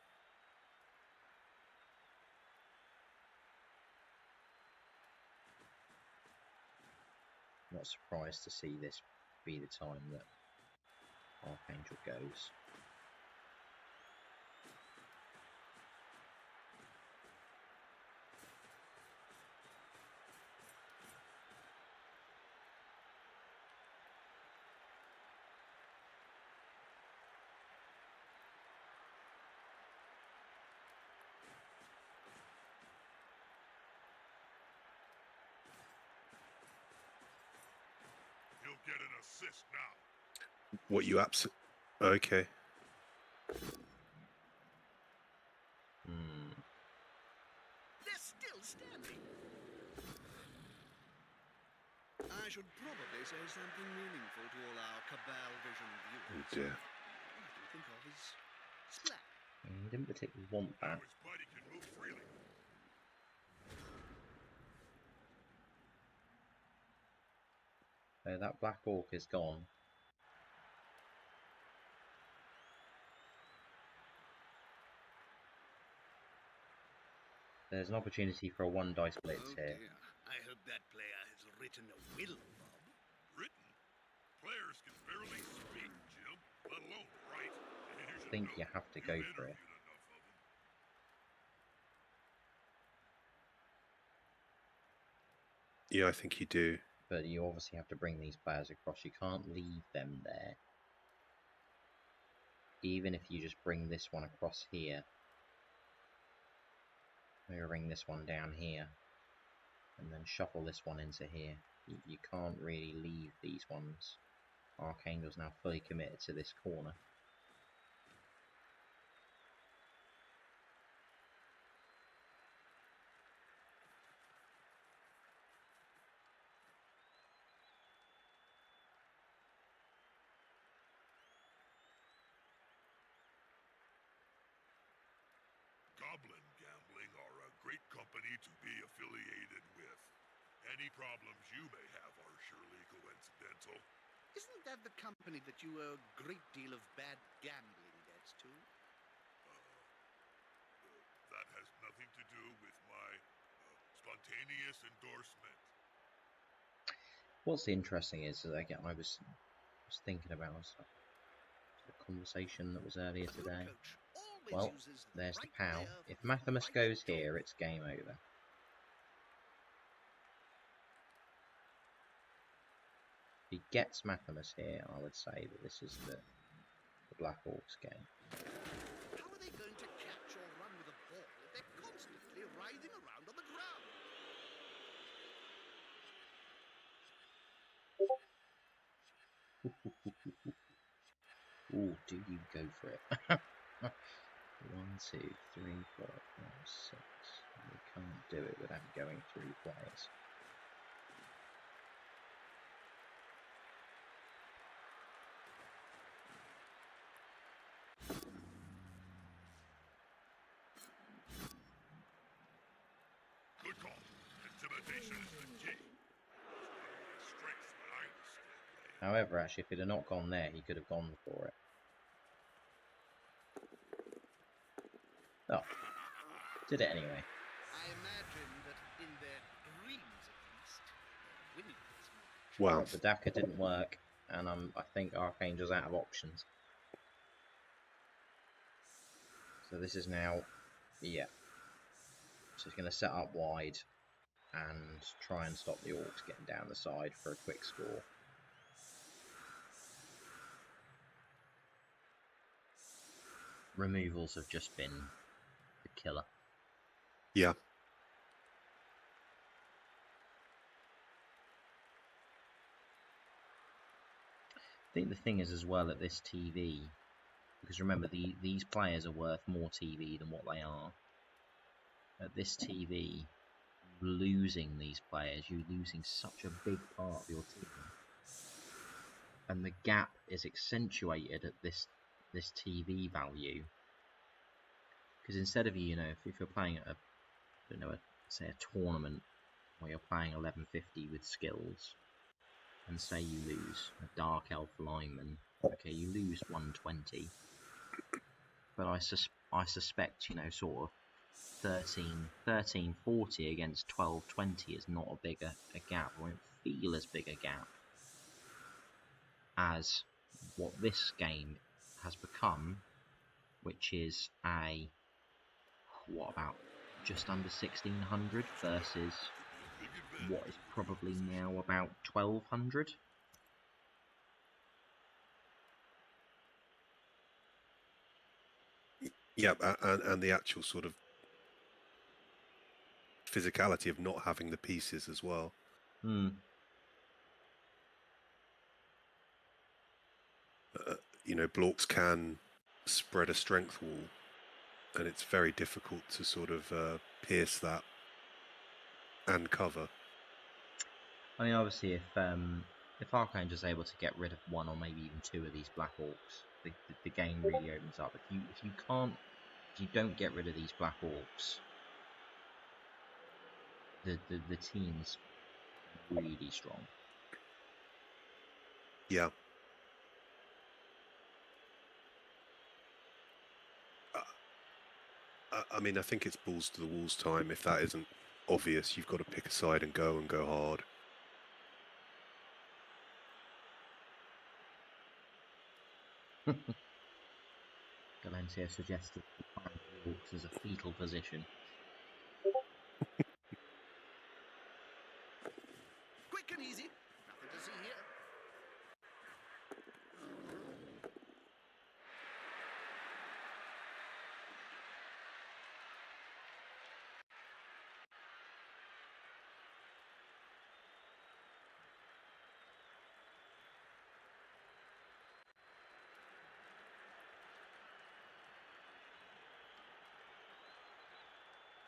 Not surprised to see this be the time that Archangel goes. He'll get an assist now. What you Okay. They're still standing. I should probably say something meaningful to all our Cabal Vision viewers. Oh dear. All I can think of is splat. He didn't particularly want Now that. his body can move freely. So that Black Orc is gone. There's an opportunity for a one dice blitz here. Dear. I hope that player has written a will, Bob. Written? Players can barely speak, Jim, let alone write. I think you have to go for it. Yeah, I think you do. But you obviously have to bring these players across. You can't leave them there. Even if you just bring this one across here. Maybe bring this one down here. And then shuffle this one into here. You can't really leave these ones. Archangel's now fully committed to this corner. Goblin Gambling are a great company to be affiliated with. Any problems you may have are surely coincidental. Isn't that the company that you owe a great deal of bad gambling debts to? That has nothing to do with my spontaneous endorsement. What's interesting is that again, I was thinking about the conversation that was earlier A good today. coach always Well, uses the there's the right POW. player If for the Mathamus right goes job. here, it's game over. If he gets Mathamus here, I would say that this is the Black Orcs game. How are they going to catch or run with a ball if they're constantly writhing around on the ground? Ooh, do you go for it? 1, 2, 3, 4, 5, 6. You can't do it without going through players. Good call. Intimidation is the key. It's one of my strengths when I was still playing. However, actually, if it had not gone there, he could have gone for it. Oh, did it anyway. I imagine that in their dreams, at least, they're winning this match. Wow. But the Daka didn't work, and I think Archangel's out of options. So this is now, yeah. So he's going to set up wide and try and stop the Orcs getting down the side for a quick score. Removals have just been the killer. Yeah. I think the thing is as well at this TV, Because remember, these players are worth more TV than what they are. At this TV, losing these players, you're losing such a big part of your team. And the gap is accentuated at this TV value. Because instead of, you know, if you're playing at say a tournament where you're playing 1150 with skills, and say you lose a Dark Elf lineman, okay, you lose 120, but I suspect, you know, sort of 1340 against 1220 is not a bigger a gap, or won't feel as big a gap as what this game has become, which is what about just under 1600 versus what is probably now about 1200. Yeah, and the actual sort of physicality of not having the pieces as well. You know, Blorks can spread a strength wall, and it's very difficult to sort of pierce that and cover. I mean, obviously, if Archangel's able to get rid of one or maybe even two of these Black Orcs, the game really opens up. If you don't get rid of these Black Orcs, the team's really strong. Yeah. I mean, I think it's balls to the walls time. If that isn't obvious, you've got to pick a side and go hard. Valencia suggested the Orcs as a fetal position. Quick and easy. Nothing to see here.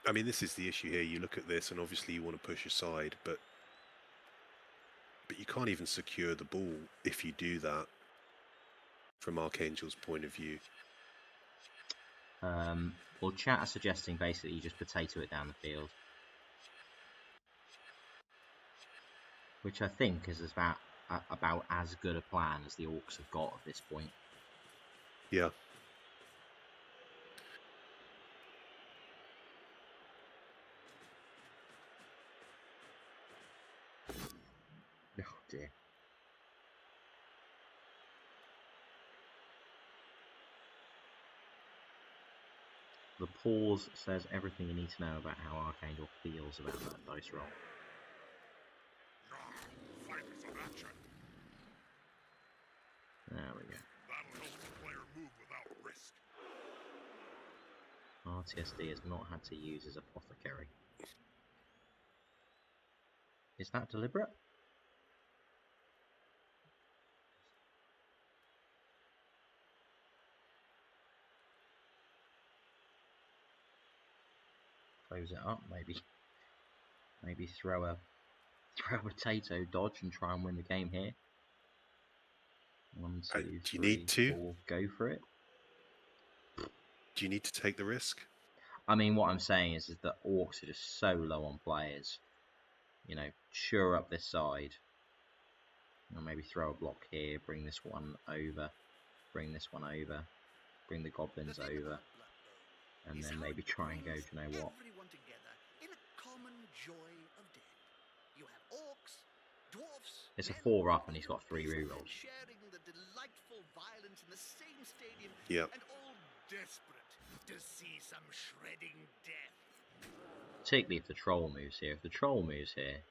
I mean, this is the issue here. You look at this, and obviously you want to push aside, but you can't even secure the ball if you do that. From Archangel's point of view. Well, chat are suggesting basically you just potato it down the field, which I think is about as good a plan as the Orcs have got at this point. Yeah. Oh dear. The pause says everything you need to know about how Archangel feels about that dice roll. Finally some action. There we go. That'll help the player move without risk. RTSD has not had to use his apothecary. Is that deliberate? Close it up, maybe throw a potato dodge and try and win the game here. 1, 2, Do you 3, need to? 4, go for it. Do you need to take the risk? I mean, what I'm saying is that Orcs are just so low on players. You know, sure up this side. Or maybe throw a block here, bring this one over, bring this one over, bring the goblins over, and then maybe try and go, do you know what? Everyone together in a common joy of death. You have orcs, dwarfs. It's a 4 up and he's got 3 rerolls. Sharing the delightful violence in the same stadium. Yeah. And all desperate to see some shredding death. Particularly if the troll moves here. If the troll moves here,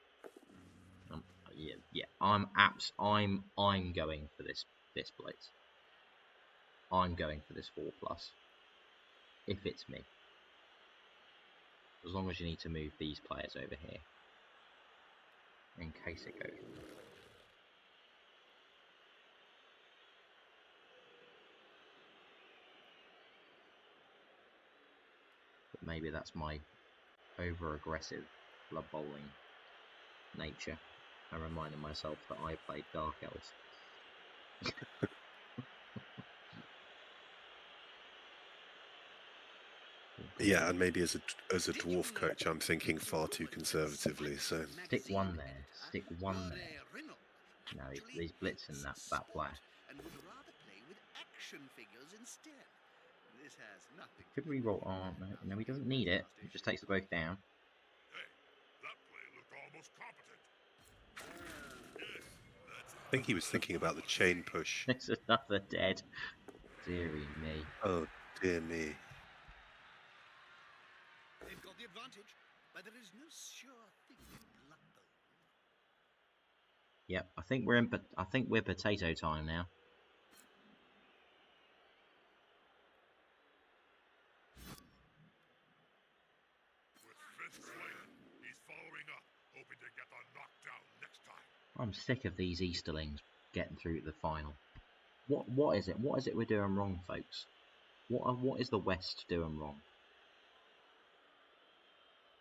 yeah, I'm going for this blitz. I'm going for this 4+. If it's me. As long as you need to move these players over here. In case it goes wrong. maybe that's my over-aggressive blood bowling nature. I'm reminding myself that I played Dark Elves. Yeah, and maybe as a dwarf coach, I'm thinking far too conservatively. So stick one there. Stick one there. No, he's blitzing that player. And would rather play with action figures instead. This has nothing. Could reroll. Oh no, he doesn't need it. It just takes the both down. Hey, that play looked almost competent. Yes, that's I think he was thinking about the chain push. It's another dead. Deary me. Oh dear me. They've got the advantage, but there is no sure thing in Blood Bowl. Yep, I think we're potato time now. with fifth slain. He's following up, hoping to get the knockdown next time. I'm sick of these Easterlings getting through to the final. What is it? What is it we're doing wrong, folks? What is the West doing wrong?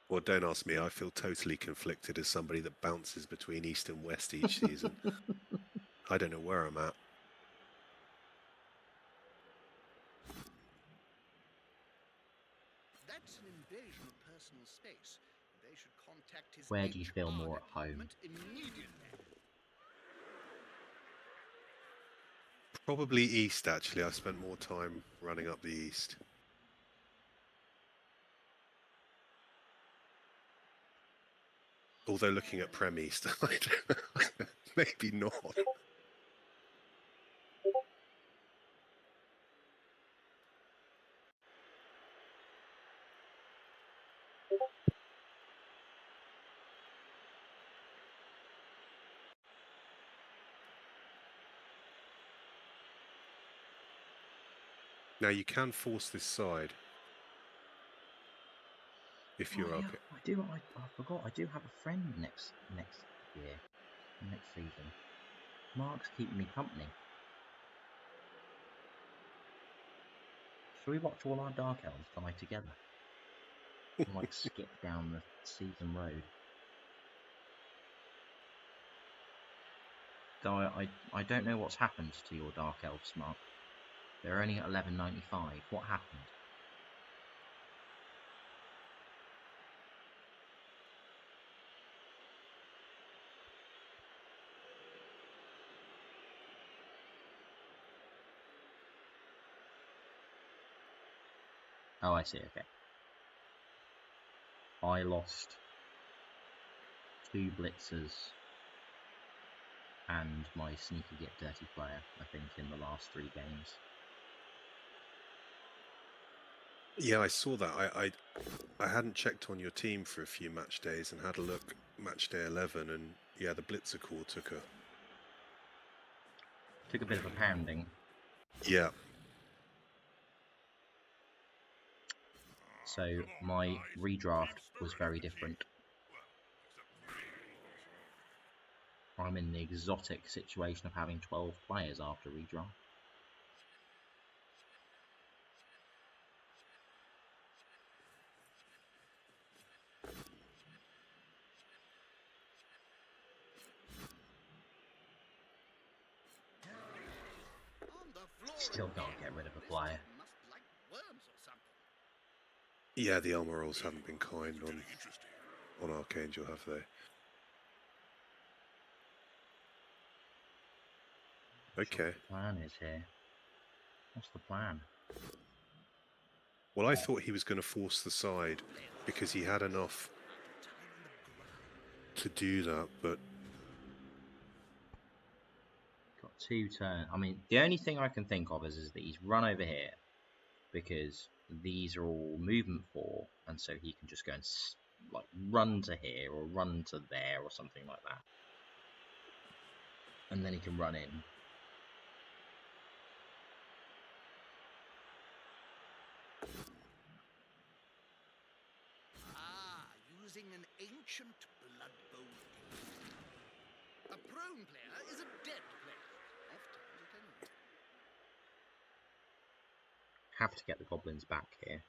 Well, don't ask me. I feel totally conflicted as somebody that bounces between East and West each season. I don't know where I'm at. That's an invasion of personal space. They should contact his Where do you feel HR more at home? department immediately. Probably East, actually. I spent more time running up the East. Although looking at Prem East, maybe not. Now you can force this side if you're Oh, up. yeah, I forgot. I do have a friend next year, next season. Mark's keeping me company. Shall we watch all our Dark Elves die together? And, like skip down the season road. Though I don't know what's happened to your Dark Elves, Mark. They're only at 11.95. What happened? Oh, I see. Okay. I lost 2 blitzers and my sneaky get dirty player, I think, in the last 3 games. Yeah, I saw that. I hadn't checked on your team for a few match days and had a look match day 11, and yeah, the Blitzer core took a bit of a pounding. Yeah. So my redraft was very different. I'm in the exotic situation of having 12 players after redraft. Still can't get rid of a player. Yeah, the Elmarals haven't been kind on Archangel, have they? Okay. What the plan is here? What's the plan? Well, I thought he was going to force the side because he had enough to do that, but Got 2 turns. I mean, the only thing I can think of is that he's run over here because these are all movement 4, and so he can just go and like run to here or run to there or something like that, and then he can run in. Using an ancient Blood Bowl. A prone player is a dead player. Often at any rate. Have to get the goblins back here.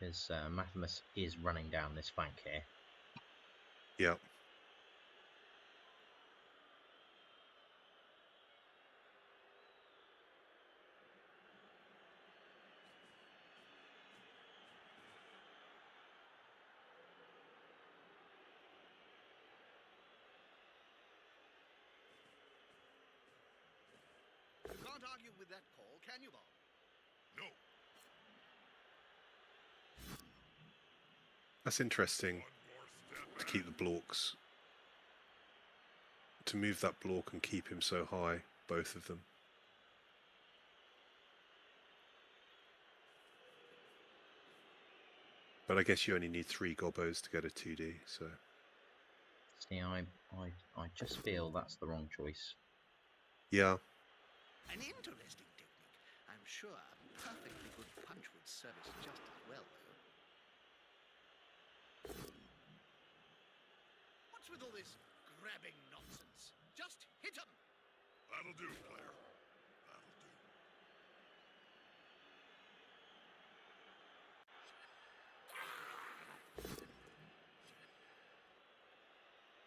because Mathimus is running down this flank here. Yeah. You can't argue with that call, can you, Bob? No. That's interesting One more step to keep the blocks. To move that block and keep him so high, both of them. But I guess you only need 3 gobos to get a 2D, so... See, I just feel that's the wrong choice. Yeah. An interesting technique. I'm sure a perfectly good punch would serve us just as well, though. What's with all this grabbing nonsense? Just hit him! That'll do, player. That'll do.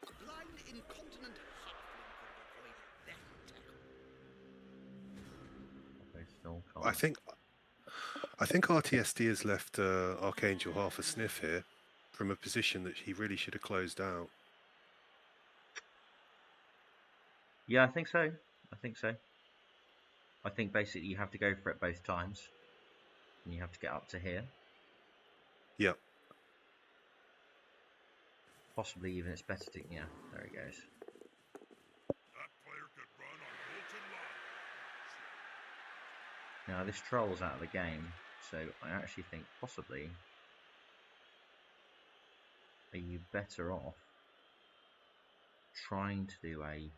A blind, incontinent halfling could have avoided that tackle. Okay, still I think RTSD has left Archangel half a sniff here from a position that he really should have closed out. Yeah, I think so. I think so. I think basically you have to go for it both times. And you have to get up to here. Yep. Possibly even it's better to... Yeah, there he goes. That player could run on molten lava. Now this troll's out of the game, so I actually think possibly... Are you better off trying to do a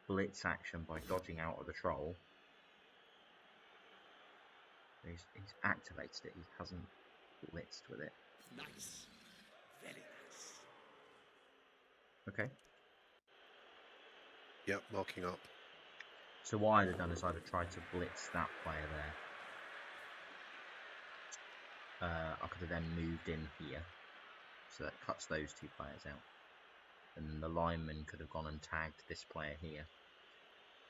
blitz action by dodging out of the troll? He's activated it, he hasn't blitzed with it. Nice. Very nice. Okay. Yep, marking up. So what I'd have done is I'd have tried to blitz that player there. I could have then moved in here. So that cuts those 2 players out. And then the lineman could have gone and tagged this player here.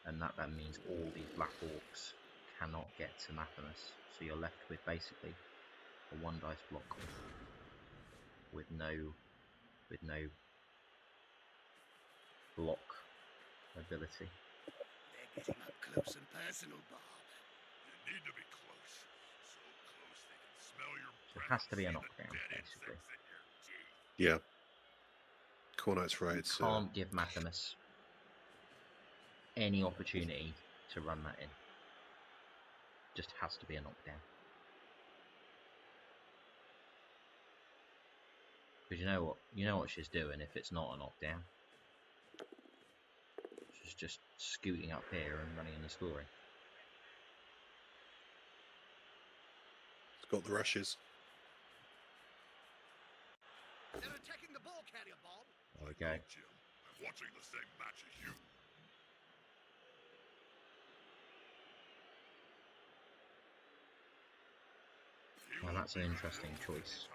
And that then means all these Black Orcs cannot get to Mathimus. So you're left with basically a 1 dice block with no block ability. They're getting up close and personal, Bob. You need to be close. So close they can smell your So it breath has to be a and see the knockdown, dead basically. insects in your teeth. Yeah. Cornight's right. You can't give Mathimus any opportunity to run that in. Just has to be a knockdown. Because you know what she's doing if it's not a knockdown. She's just scooting up here and running in the scoring. It's got the rushes. They're attacking the ball carrier, Bob. There we go. Jim, I'm watching the same match as you. Well, that's an interesting choice.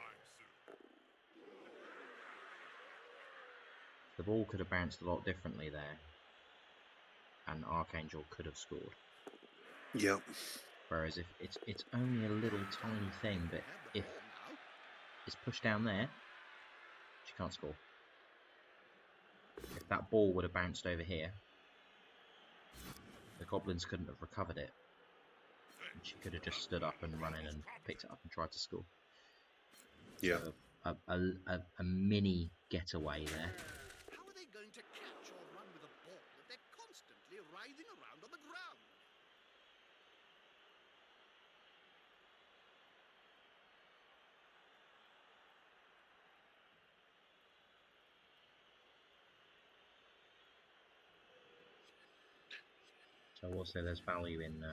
The ball could have bounced a lot differently there, and Archangel could have scored. Yep. Whereas if it's only a little tiny thing, but if it's pushed down there, she can't score. If that ball would have bounced over here, the goblins couldn't have recovered it. And she could have just stood up and run in and picked it up and tried to score. Yeah. So a mini getaway there. How are they going to catch or run with a ball if they're constantly writhing around on the ground? So I will say there's value in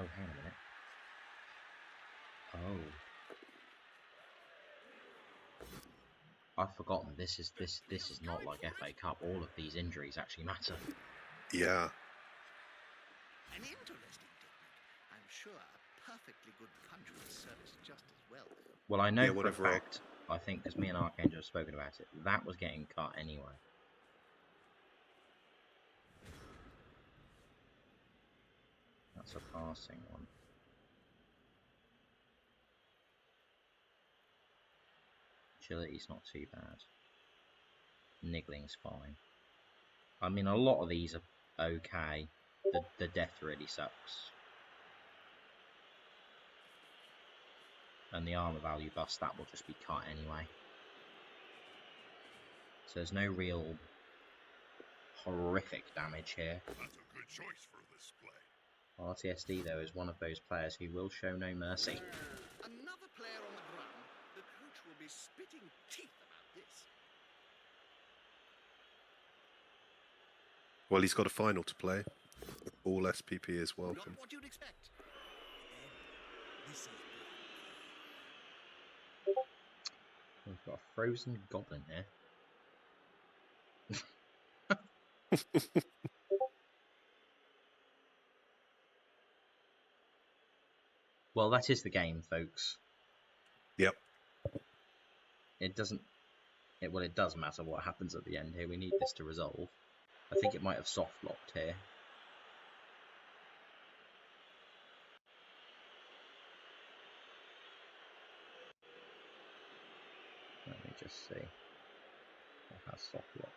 oh, hang on a minute. Oh, I've forgotten. This is not like FA Cup. All of these injuries actually matter. Yeah. An interesting technique. I'm sure a perfectly good punch would service just as well. Well, I know Yeah, for a whatever. fact, I think, because me and Archangel have spoken about it, that was getting cut anyway. That's a passing one. Agility's not too bad. Niggling's fine. I mean, a lot of these are okay. The death really sucks. And the armor value bust, that will just be cut anyway. So there's no real horrific damage here. That's a good choice for this play. RTSD, though, is one of those players who will show no mercy. Another player on the ground. The coach will be spitting teeth about this. Well, he's got a final to play. All SPP is welcome. Not what you'd expect. This is We've got a frozen goblin here. Well, that is the game, folks. Yep. It doesn't... Well, it does matter what happens at the end here. We need this to resolve. I think it might have soft-locked here. Let me just see. It has soft-locked.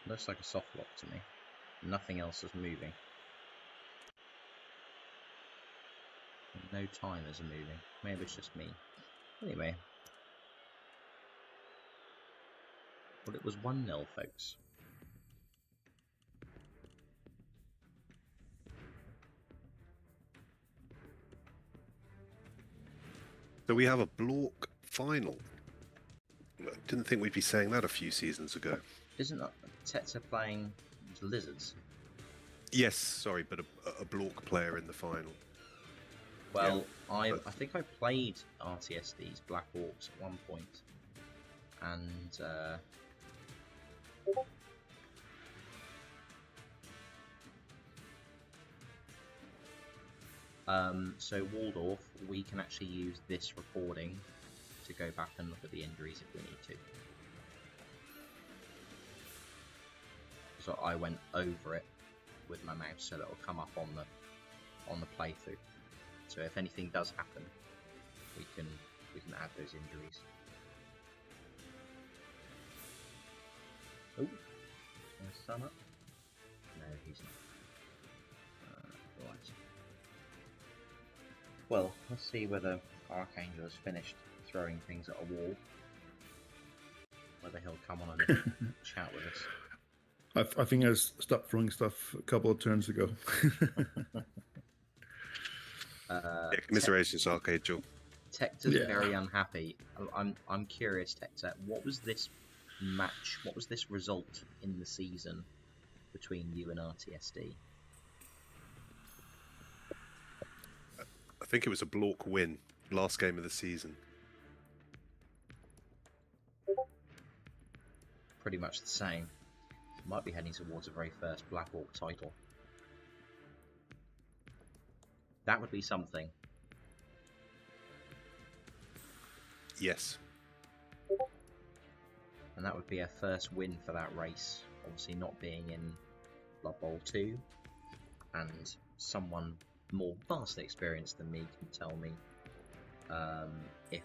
Looks like a soft lock to me. Nothing else is moving. No timers are moving. Maybe it's just me. Anyway. Well, it was 1-0, folks. So we have a Blork final. I didn't think we'd be saying that a few seasons ago. Isn't that Tetsa playing Lizards? Yes, sorry, but a Blork player in the final. Well, yeah, I think I played RTSD's Black Orcs at one point, and so Waldorf, we can actually use this recording to go back and look at the injuries if we need to. So I went over it with my mouse so that it'll come up on the playthrough. So if anything does happen, we can add those injuries. Oh, is Sun up? No, he's not. Right. Well, let's see whether Archangel has finished throwing things at a wall. Whether he'll come on and chat with us. I think I stopped throwing stuff a couple of turns ago. Yeah, commiserations, Archangel. Tector's very unhappy. I'm curious, Tector. What was this match? What was this result in the season between you and RTSD? I think it was a Blork win, last game of the season. Pretty much the same. Might be heading towards a very first Black Orc title. That would be something. Yes. And that would be a first win for that race. Obviously not being in Blood Bowl 2. And someone more vastly experienced than me can tell me if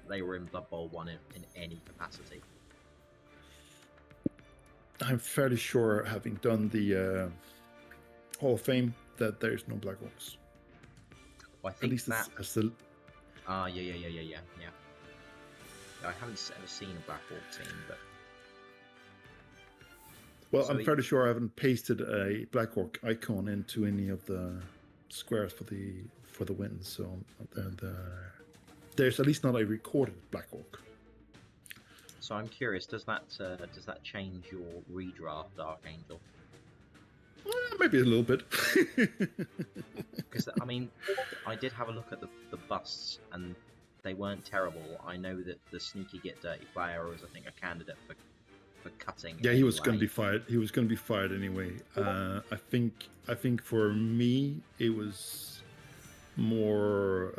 they were in Blood Bowl 1 in any capacity. I'm fairly sure, having done the Hall of Fame, that there's no Black Orcs. Well, I think At least that... as the... yeah. I haven't ever seen a Black Orc team, but... Well, So I'm fairly sure I haven't pasted a Black Orc icon into any of the squares for the wins, so there's at least not a recorded Black Orc. So I'm curious, does that change your redraft, Archangel? Well, maybe a little bit. Because I mean, I did have a look at the busts, and they weren't terrible. I know that the sneaky get dirty player was, I think, a candidate for cutting. Yeah, he was going to be anyway. fired. He was going to be fired anyway. I think for me it was more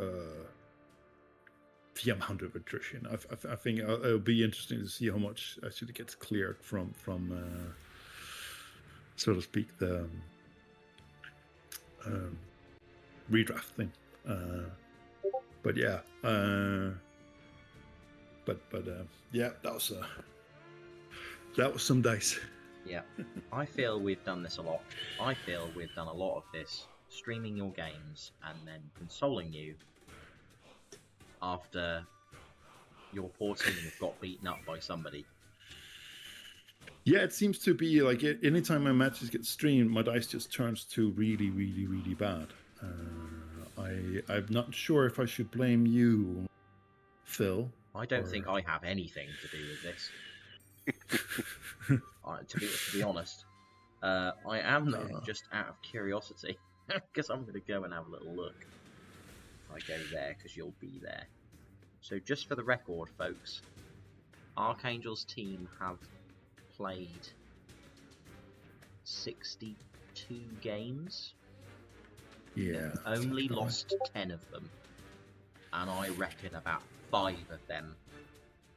the amount of attrition. I think it'll be interesting to see how much actually gets cleared from so to speak, the redraft thing. But yeah, yeah, that was some dice. Yeah, I feel we've done this a lot. I feel we've done a lot of this, streaming your games and then consoling you after your poor team got beaten up by somebody. Yeah, it seems to be like anytime my matches get streamed, my dice just turns to really, really, really bad. I'm not sure if I should blame you, Phil. I don't think I have anything to do with this. To be honest, I am though, just out of curiosity, because I'm going to go and have a little look. I go there because you'll be there. So just for the record, folks, Archangel's team have played 62 games. Yeah. Only lost 10 of them, and I reckon about 5 of them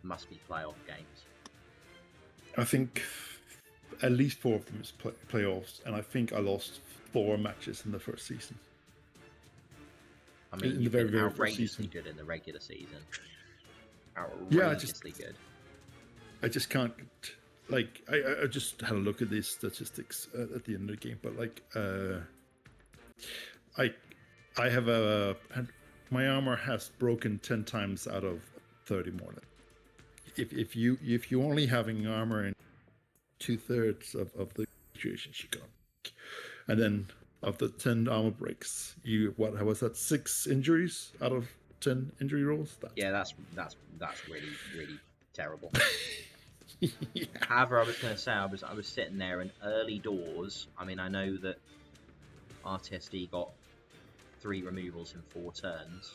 must be playoff games. I think at least 4 of them is playoffs, and I think I lost 4 matches in the first season. I mean, you've been outrageously good in the regular season. Outrageously good. I just can't. Like, I just had a look at these statistics at the end of the game, but like, I have my armor has broken 10 times out of 30 more. If you only having armor in 2/3 of the situations you got, and then of the 10 armor breaks, how was that, 6 injuries out of 10 injury rolls? Yeah, that's really, really terrible. Yeah. However, I was going to say I was sitting there in early doors. I mean, I know that RTSD got 3 removals in 4 turns,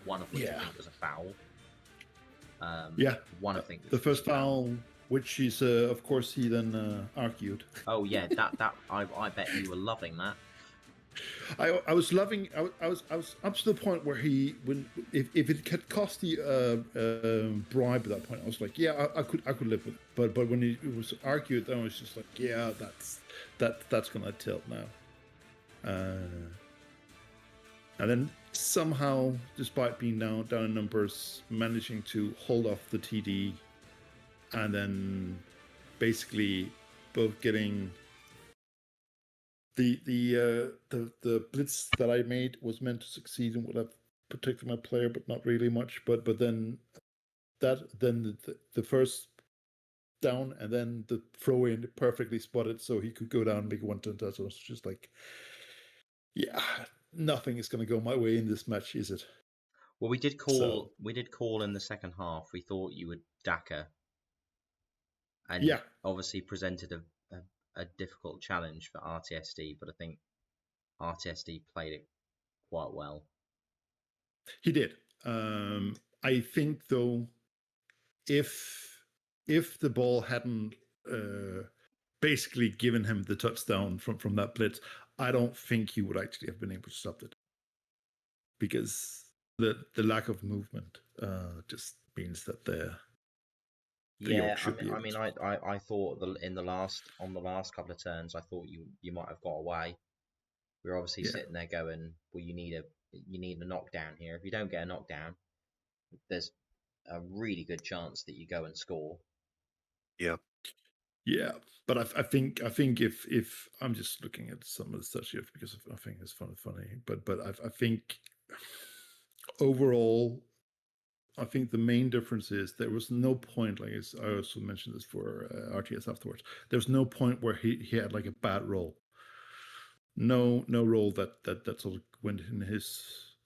one of which I think was a foul. One I think the first foul, which is of course he then argued. Oh yeah, that I bet you were loving that. I was loving. I was up to the point where if it had cost the bribe at that point, I was like, yeah, I could live with it. But when it was argued, then I was just like, yeah, that's gonna tilt now. And then somehow, despite being down in numbers, managing to hold off the TD, and then basically both getting. The blitz that I made was meant to succeed and would have protected my player, but not really much. But then the first down and then the throw in perfectly spotted, so he could go down and make a 1-turn touch. So it's just like, yeah, nothing is going to go my way in this match, is it? Well, we did call in the second half. We thought you would Daka, and obviously presented a difficult challenge for RTSD, but I think RTSD played it quite well. He did. I think though, if the ball hadn't basically given him the touchdown from that blitz, I don't think he would actually have been able to stop it, because the lack of movement just means that I thought on the last couple of turns, I thought you might have got away. We were obviously sitting there going, well, you need a knockdown here. If you don't get a knockdown, there's a really good chance that you go and score. Yeah, but I think if I'm just looking at some of the stuff here because I think it's funny, but I think overall, I think the main difference is there was no point, like I also mentioned this for RTS afterwards, there was no point where he had like a bad roll. No roll that sort of went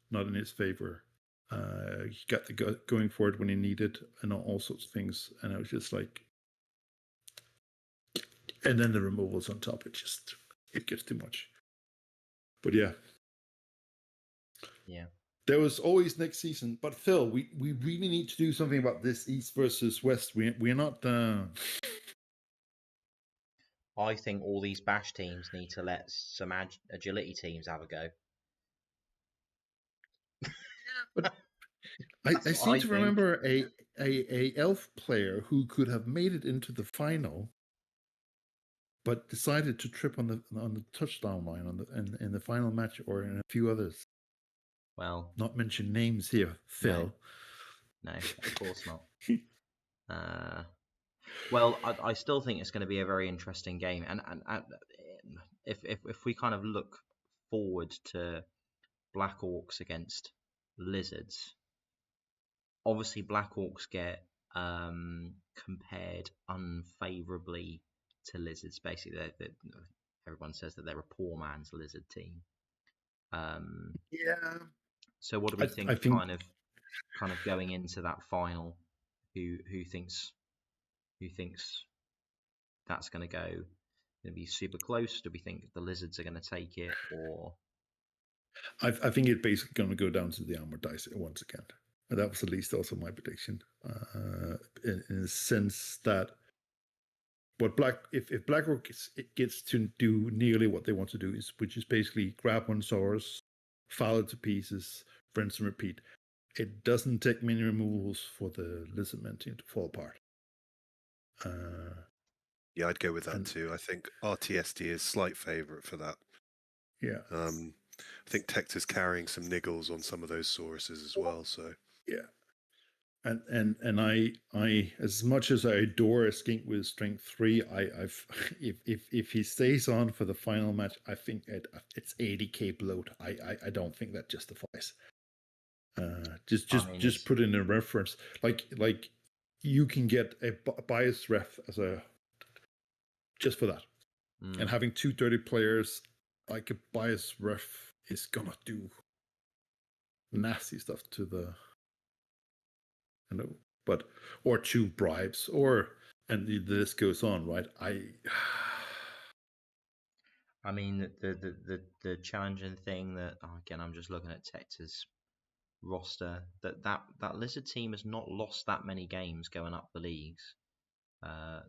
not in his favor. He got the going for it when he needed and all sorts of things. And I was just like, and then the removals on top, it gets too much. But yeah. There was always next season, but Phil, we really need to do something about this East versus West. We're not. I think all these bash teams need to let some agility teams have a go. But I That's what seem I to think. remember a elf player who could have made it into the final, but decided to trip on the touchdown line in the final match or in a few others. Well, Not mention names here, Phil. no, of course not. Well, I still think it's going to be a very interesting game, and if we kind of look forward to Black Orcs against Lizards, obviously Black Orcs get compared unfavourably to Lizards. Basically, everyone says that they're a poor man's Lizard team. Yeah. So what do we I think, think kind of going into that final? Who thinks that's going to go? Going to be super close? Do we think the Lizards are going to take it, or? I think it's basically going to go down to the armor dice once again. And that was at least also my prediction, in the sense that if Black Orc gets to do nearly what they want to do, which is basically grab one source, file it to pieces, rinse and repeat. It doesn't take many removals for the Lizardmen team to fall apart. Yeah, I'd go with that too. I think RTSD is slight favourite for that. Yeah. I think Tector's carrying some niggles on some of those Sauruses as well. So yeah. And I as much as I adore a skink with strength 3, I've if he stays on for the final match, I think it's 80k bloat. I don't think that justifies. Just put in a reference, like you can get a bias ref as a just for that, and having 230 players, like a bias ref is gonna do nasty stuff to the, but or 2 bribes, and the list goes on, right? I mean, the challenging thing that again, I'm just looking at Tector's roster, that Lizard team has not lost that many games going up the leagues.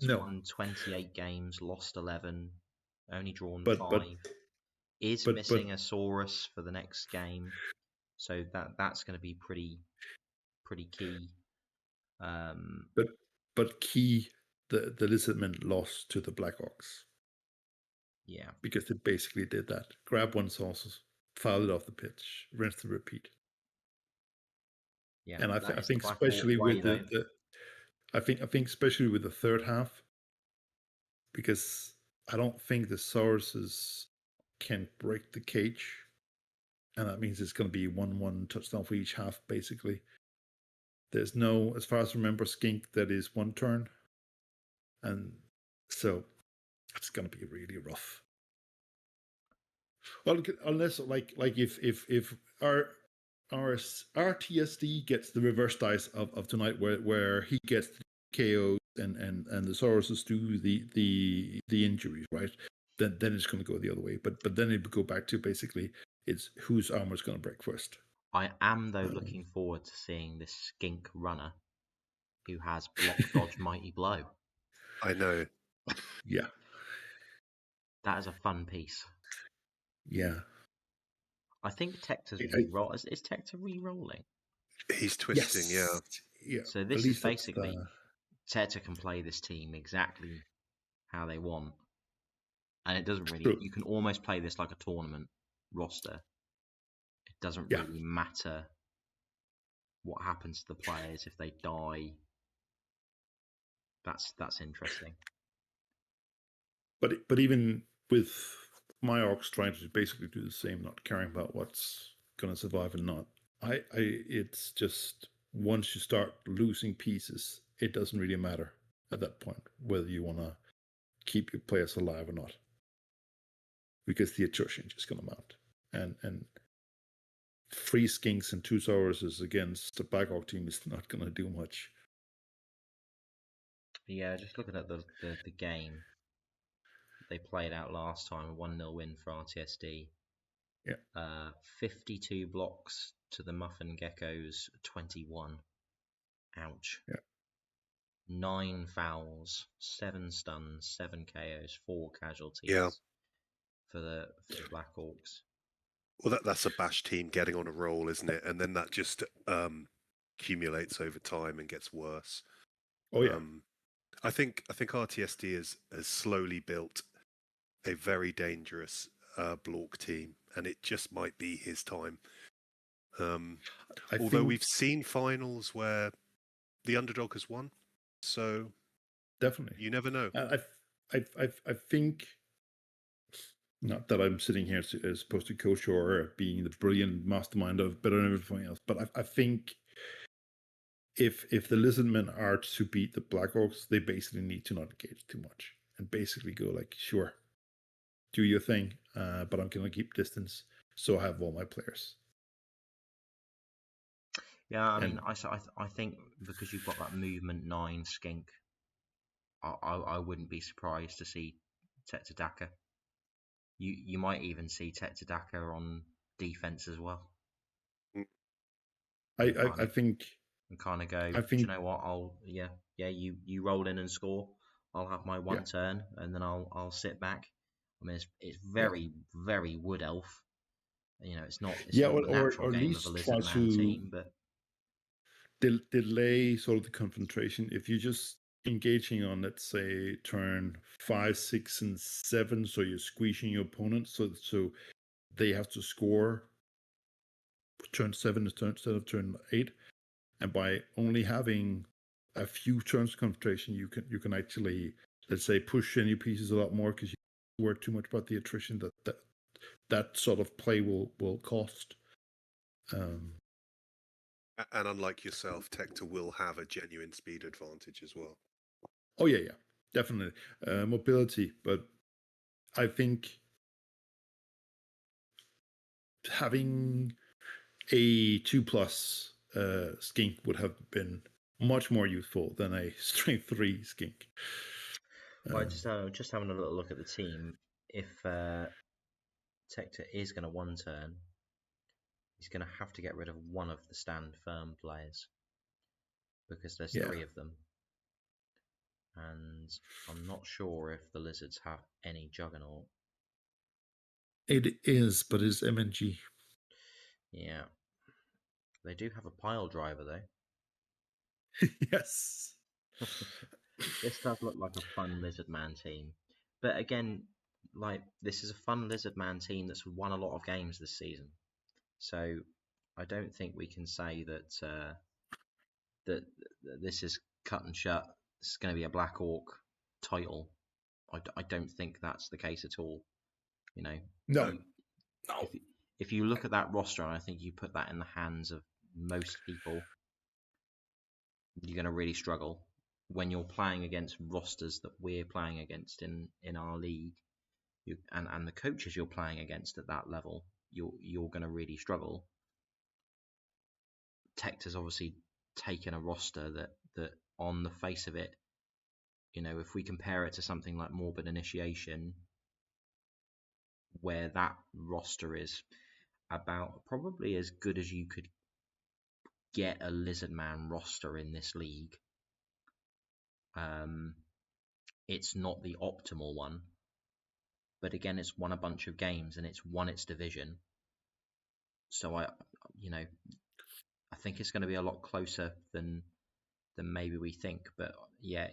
It's won 28 games, lost 11, only drawn 5. Is missing a Saurus for the next game, so that's going to be pretty key. But key, the Lizardmen lost to the Black Orcs. Yeah, because they basically did that: grab one source, foul it off the pitch, rinse and repeat. Yeah, and I think especially with I think especially with the third half, because I don't think the sources can break the cage, and that means it's going to be 1-1 touchdown for each half. Basically, there's no, as far as I remember, skink that is 1 turn, and so it's going to be really rough. Well, unless like if our RTSD gets the reverse dice of tonight, where he gets KOs and the Sauruses do the injuries, right? Then it's going to go the other way. But then it would go back to basically it's whose armor is going to break first. I am though looking forward to seeing this skink runner who has block, dodge, mighty blow. I know. Yeah, that is a fun piece. Yeah, I think Tector's re-roll. Is Tector re-rolling? He's twisting, yes. Yeah. So this is basically Tector can play this team exactly how they want, and it doesn't really. You can almost play this like a tournament roster. It doesn't really matter what happens to the players if they die. That's interesting. But even with my orcs trying to basically do the same, not caring about what's going to survive and not, it's just once you start losing pieces, it doesn't really matter at that point whether you want to keep your players alive or not, because the attrition is just going to mount. And 3 skinks and 2 Sauruses against the Black Orc team is not going to do much. Yeah, just looking at the game they played out last time, a 1-0 win for RTSD. Yeah. 52 blocks to the Muffin Geckos, 21. Ouch. Yeah. 9 fouls, 7 stuns, 7 KOs, 4 casualties Yeah. for the Black Orcs. Well, that's a bash team getting on a roll, isn't it? And then that just accumulates over time and gets worse. Oh yeah. I think RTSD has slowly built a very dangerous Blork team, and it just might be his time. Although we've seen finals where the underdog has won, so definitely you never know. I think, not that I'm sitting here as opposed to coach or being the brilliant mastermind of better than everything else, but I think if the Lizardmen are to beat the Black Orcs, they basically need to not engage too much and basically go like, sure, do your thing, but I'm going to keep distance, so I have all my players. Yeah, I mean, I think because you've got that movement 9 skink, I wouldn't be surprised to see Tetadaka. You might even see Tetadaka on defense as well. I think, and kind of go, do you know what? You roll in and score. I'll have my one turn, and then I'll sit back. I mean, it's very very wood elf. You know, it's not the natural or game of a lizard man team, but delay sort of the confrontation. If you're just engaging on, let's say, turn 5, 6, and 7, so you're squeezing your opponent, so they have to score turn 7 instead of turn 8, and by only having a few turns of confrontation, you can actually, let's say, push any pieces a lot more because you worry too much about the attrition that sort of play will cost. And unlike yourself, Tector will have a genuine speed advantage as well. Oh yeah, definitely mobility, but I think having a 2+ skink would have been much more useful than a strength 3 skink. Well, just having a little look at the team. If Tector is going to one turn, he's going to have to get rid of one of the stand firm players because there's 3 of them, and I'm not sure if the Lizards have any Juggernaut. It is, but it's MNG. Yeah, they do have a pile driver though. Yes. This does look like a fun Lizard Man team, but again, like this is a fun Lizard Man team that's won a lot of games this season. So I don't think we can say that that this is cut and shut. This is going to be a Black Orc title. I don't think that's the case at all. You know, No. If you look at that roster, and I think you put that in the hands of most people, you're going to really struggle when you're playing against rosters that we're playing against in our league, and the coaches you're playing against at that level. You're going to really struggle. Tector's obviously taken a roster that on the face of it, you know, if we compare it to something like Morbid Initiation, where that roster is about probably as good as you could get a Lizardman roster in this league. It's not the optimal one, but again, it's won a bunch of games and it's won its division. So I think it's going to be a lot closer than maybe we think. But yeah,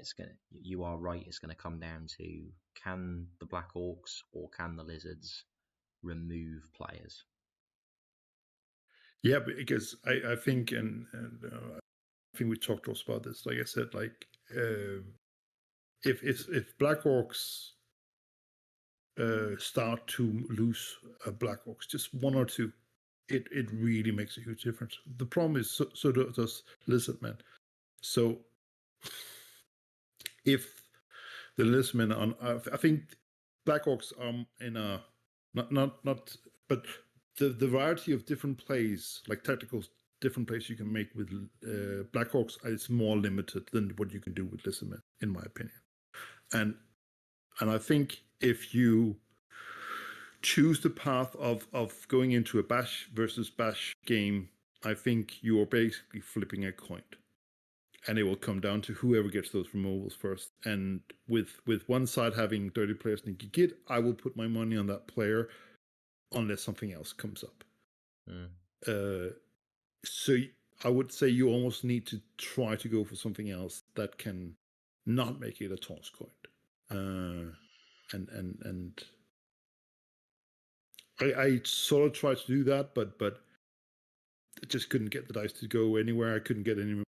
you are right. It's going to come down to, can the Black Orcs or can the Lizards remove players? Yeah, because I think, and I think we talked also about this. Like I said, like if Black Orcs start to lose Black Orcs, just 1 or 2, it really makes a huge difference. The problem is so does Lizardmen. So if the Lizardmen on, I think Black Orcs are in a not, but the variety of different plays, like tactical different plays you can make with Black Orcs is more limited than what you can do with Lizardmen, in my opinion. And I think if you choose the path of going into a bash versus bash game, I think you are basically flipping a coin, and it will come down to whoever gets those removals first. And with one side having dirty player sneaky git, I will put my money on that player unless something else comes up. So I would say you almost need to try to go for something else that can not make it a toss coin. And I sort of tried to do that, but I just couldn't get the dice to go anywhere. I couldn't get any.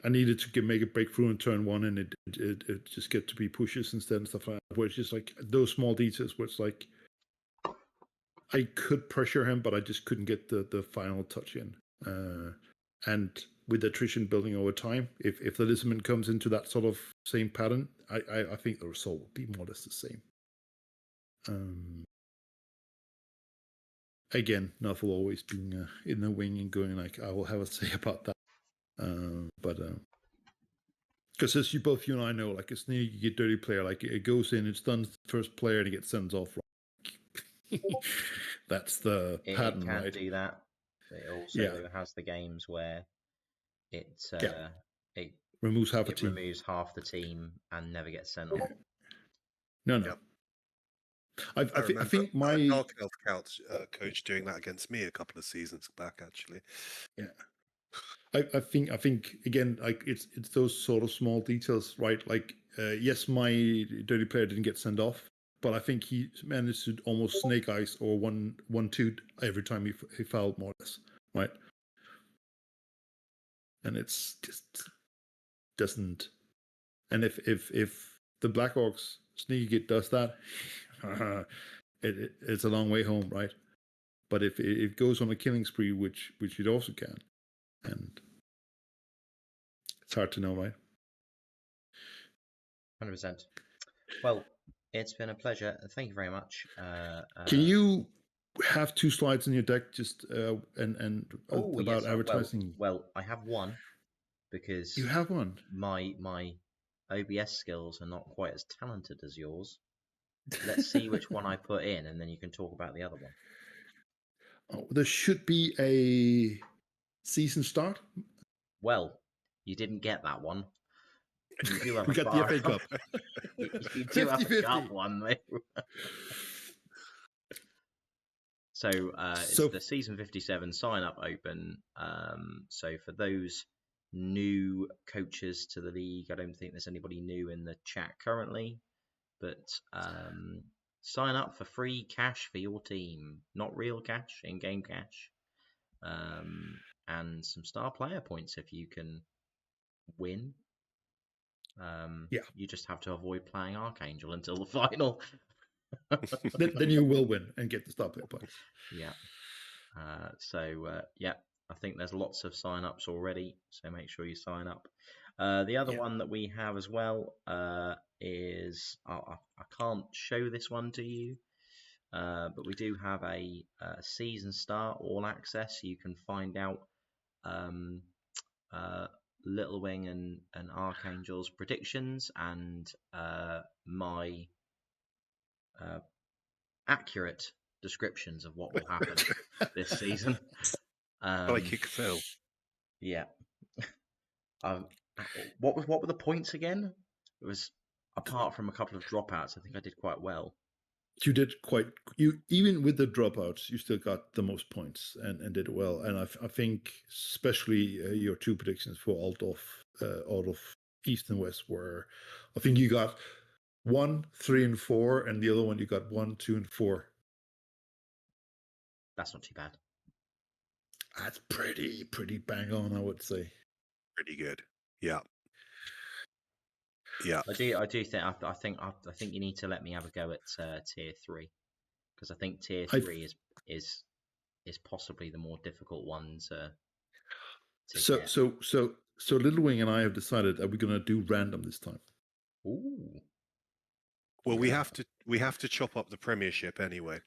I needed to make a breakthrough in turn one, and it just get to be pushes instead and stuff like that. Where it's just like those small details where it's like I could pressure him, but I just couldn't get the final touch in. And with attrition building over time, if the Lissaman comes into that sort of same pattern, I think the result will be more or less the same. Again, Nuff will always be in the wing and going like, I will have a say about that. But because as you and I know, like a sneaky get dirty player, like it goes in, it stuns the first player, and it gets sent off. That's the pattern, it can right? do that. It also has the games where it removes half a team. Removes half the team and never gets sent off. No. Yep. I think my Dark Elf coach doing that against me a couple of seasons back, actually. Yeah. I think again, like it's those sort of small details, right? Like yes, my dirty player didn't get sent off, but I think he managed to almost snake eyes or 1-2 every time he fouled, more or less, right? And it's just doesn't. And if the Black Orcs sneaky git does that, it's a long way home, right? But if it goes on a killing spree, which it also can, and it's hard to know, right? 100%. Well, it's been a pleasure. Thank you very much. Can you have 2 slides in your deck just and about yes, advertising? Well, I have one because You have one. My OBS skills are not quite as talented as yours. Let's see which one I put in, and then you can talk about the other one. Oh, there should be a season start. Well, you didn't get that one. You do have we got the FA Cup. You do have a cup one, though. So it's the season 57 sign up open. So for those new coaches to the league, I don't think there's anybody new in the chat currently, but sign up for free cash for your team, not real cash, in-game cash, and some star player points if you can win. You just have to avoid playing Archangel until the final. then you will win and get the star player points. Yeah. I think there's lots of sign-ups already, so make sure you sign up. The other one that we have as well is I can't show this one to you, but we do have a season start all access. You can find out Little Wing and Archangel's predictions and my accurate descriptions of what will happen this season. Like Excel. Yeah. What were the points again? It was, apart from a couple of dropouts, I think I did quite well. You did even with the dropouts, you still got the most points and did well. And I think especially your 2 predictions for out of East and West were, I think you got 1, 3, and 4, and the other one you got 1, 2, and 4. That's not too bad. That's pretty bang on, I would say. Pretty good. Yeah. Yeah. I do think I think you need to let me have a go at tier 3, because I think tier 3 is possibly the more difficult one to get. So Little Wing and I have decided that we're going to do random this time. Ooh. Well, we have to chop up the Premiership anyway.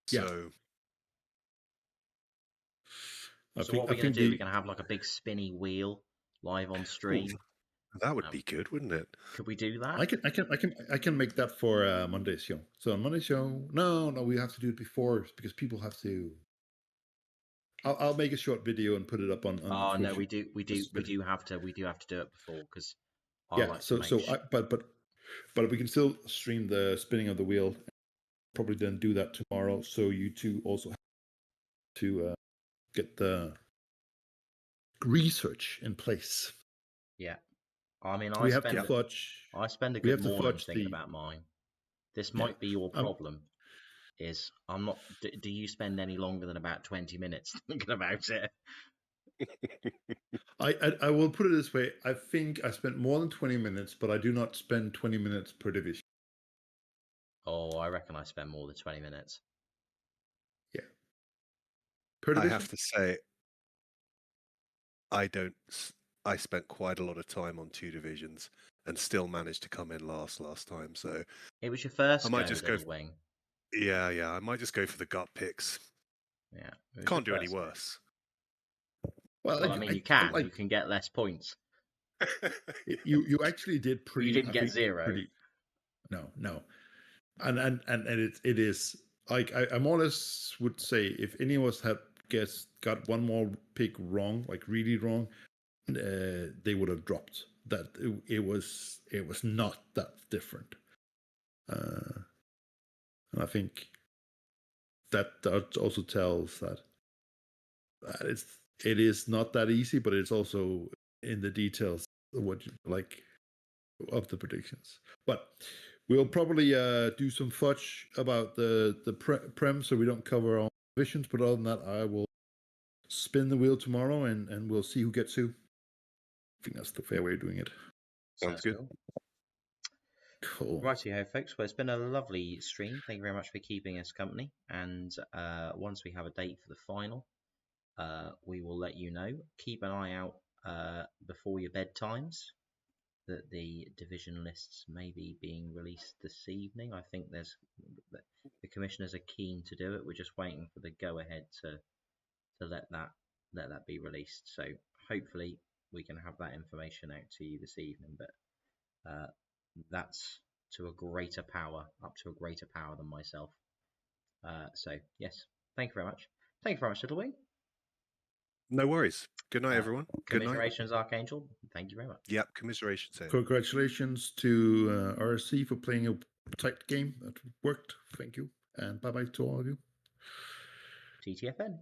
So what we're going to do, we're going to have like a big spinny wheel live on stream. That would be good, wouldn't it? Could we do that? I can make that for Monday's show. So on Monday's show, no, we have to do it before because people have to. I'll make a short video and put it up on. Oh no, Twitch. we do have to do it before because I Yeah. like to So make so but we can still stream the spinning of the wheel. Probably then do that tomorrow. So you two also have to get the research in place. Yeah, I mean, We have to fudge. I spend a We good have to morning fudge thinking the. about mine. This might be your problem. Is I'm not. Do you spend any longer than about 20 minutes thinking about it? I will put it this way. I think I spent more than 20 minutes, but I do not spend 20 minutes per division. Oh, I reckon I spend more than 20 minutes. Yeah. Per division? I have to say, I spent quite a lot of time on 2 divisions and still managed to come in last time. So It was your first I might just go. wing. Yeah. I might just go for the gut picks. Yeah. Can't do any worse. Well, I mean, you can. You can get less points. you actually did pretty. You didn't get 0. No. And it is like I more or less would say if any of us had got one more pick wrong, like really wrong, they would have dropped. That it was not that different. And I think that also tells that it is not that easy, but it's also in the details of what you like of the predictions. But we'll probably do some fudge about the prem, so we don't cover all visions. But other than that, I will spin the wheel tomorrow, and we'll see who gets who. I think that's the fair way of doing it. Sounds good. Cool. Righty-ho, folks. Well, it's been a lovely stream. Thank you very much for keeping us company. And once we have a date for the final, we will let you know. Keep an eye out before your bedtimes that the division lists may be being released this evening. I think the commissioners are keen to do it. We're just waiting for the go-ahead to let that be released. So hopefully we can have that information out to you this evening. But that's up to a greater power than myself. So yes, thank you very much. Thank you very much, Little Wing. No worries. Good night, everyone. Good night. Commiserations, Archangel. Thank you very much. Yep, commiserations. Congratulations to RSC for playing a tight game that worked. Thank you, and bye bye to all of you. TTFN.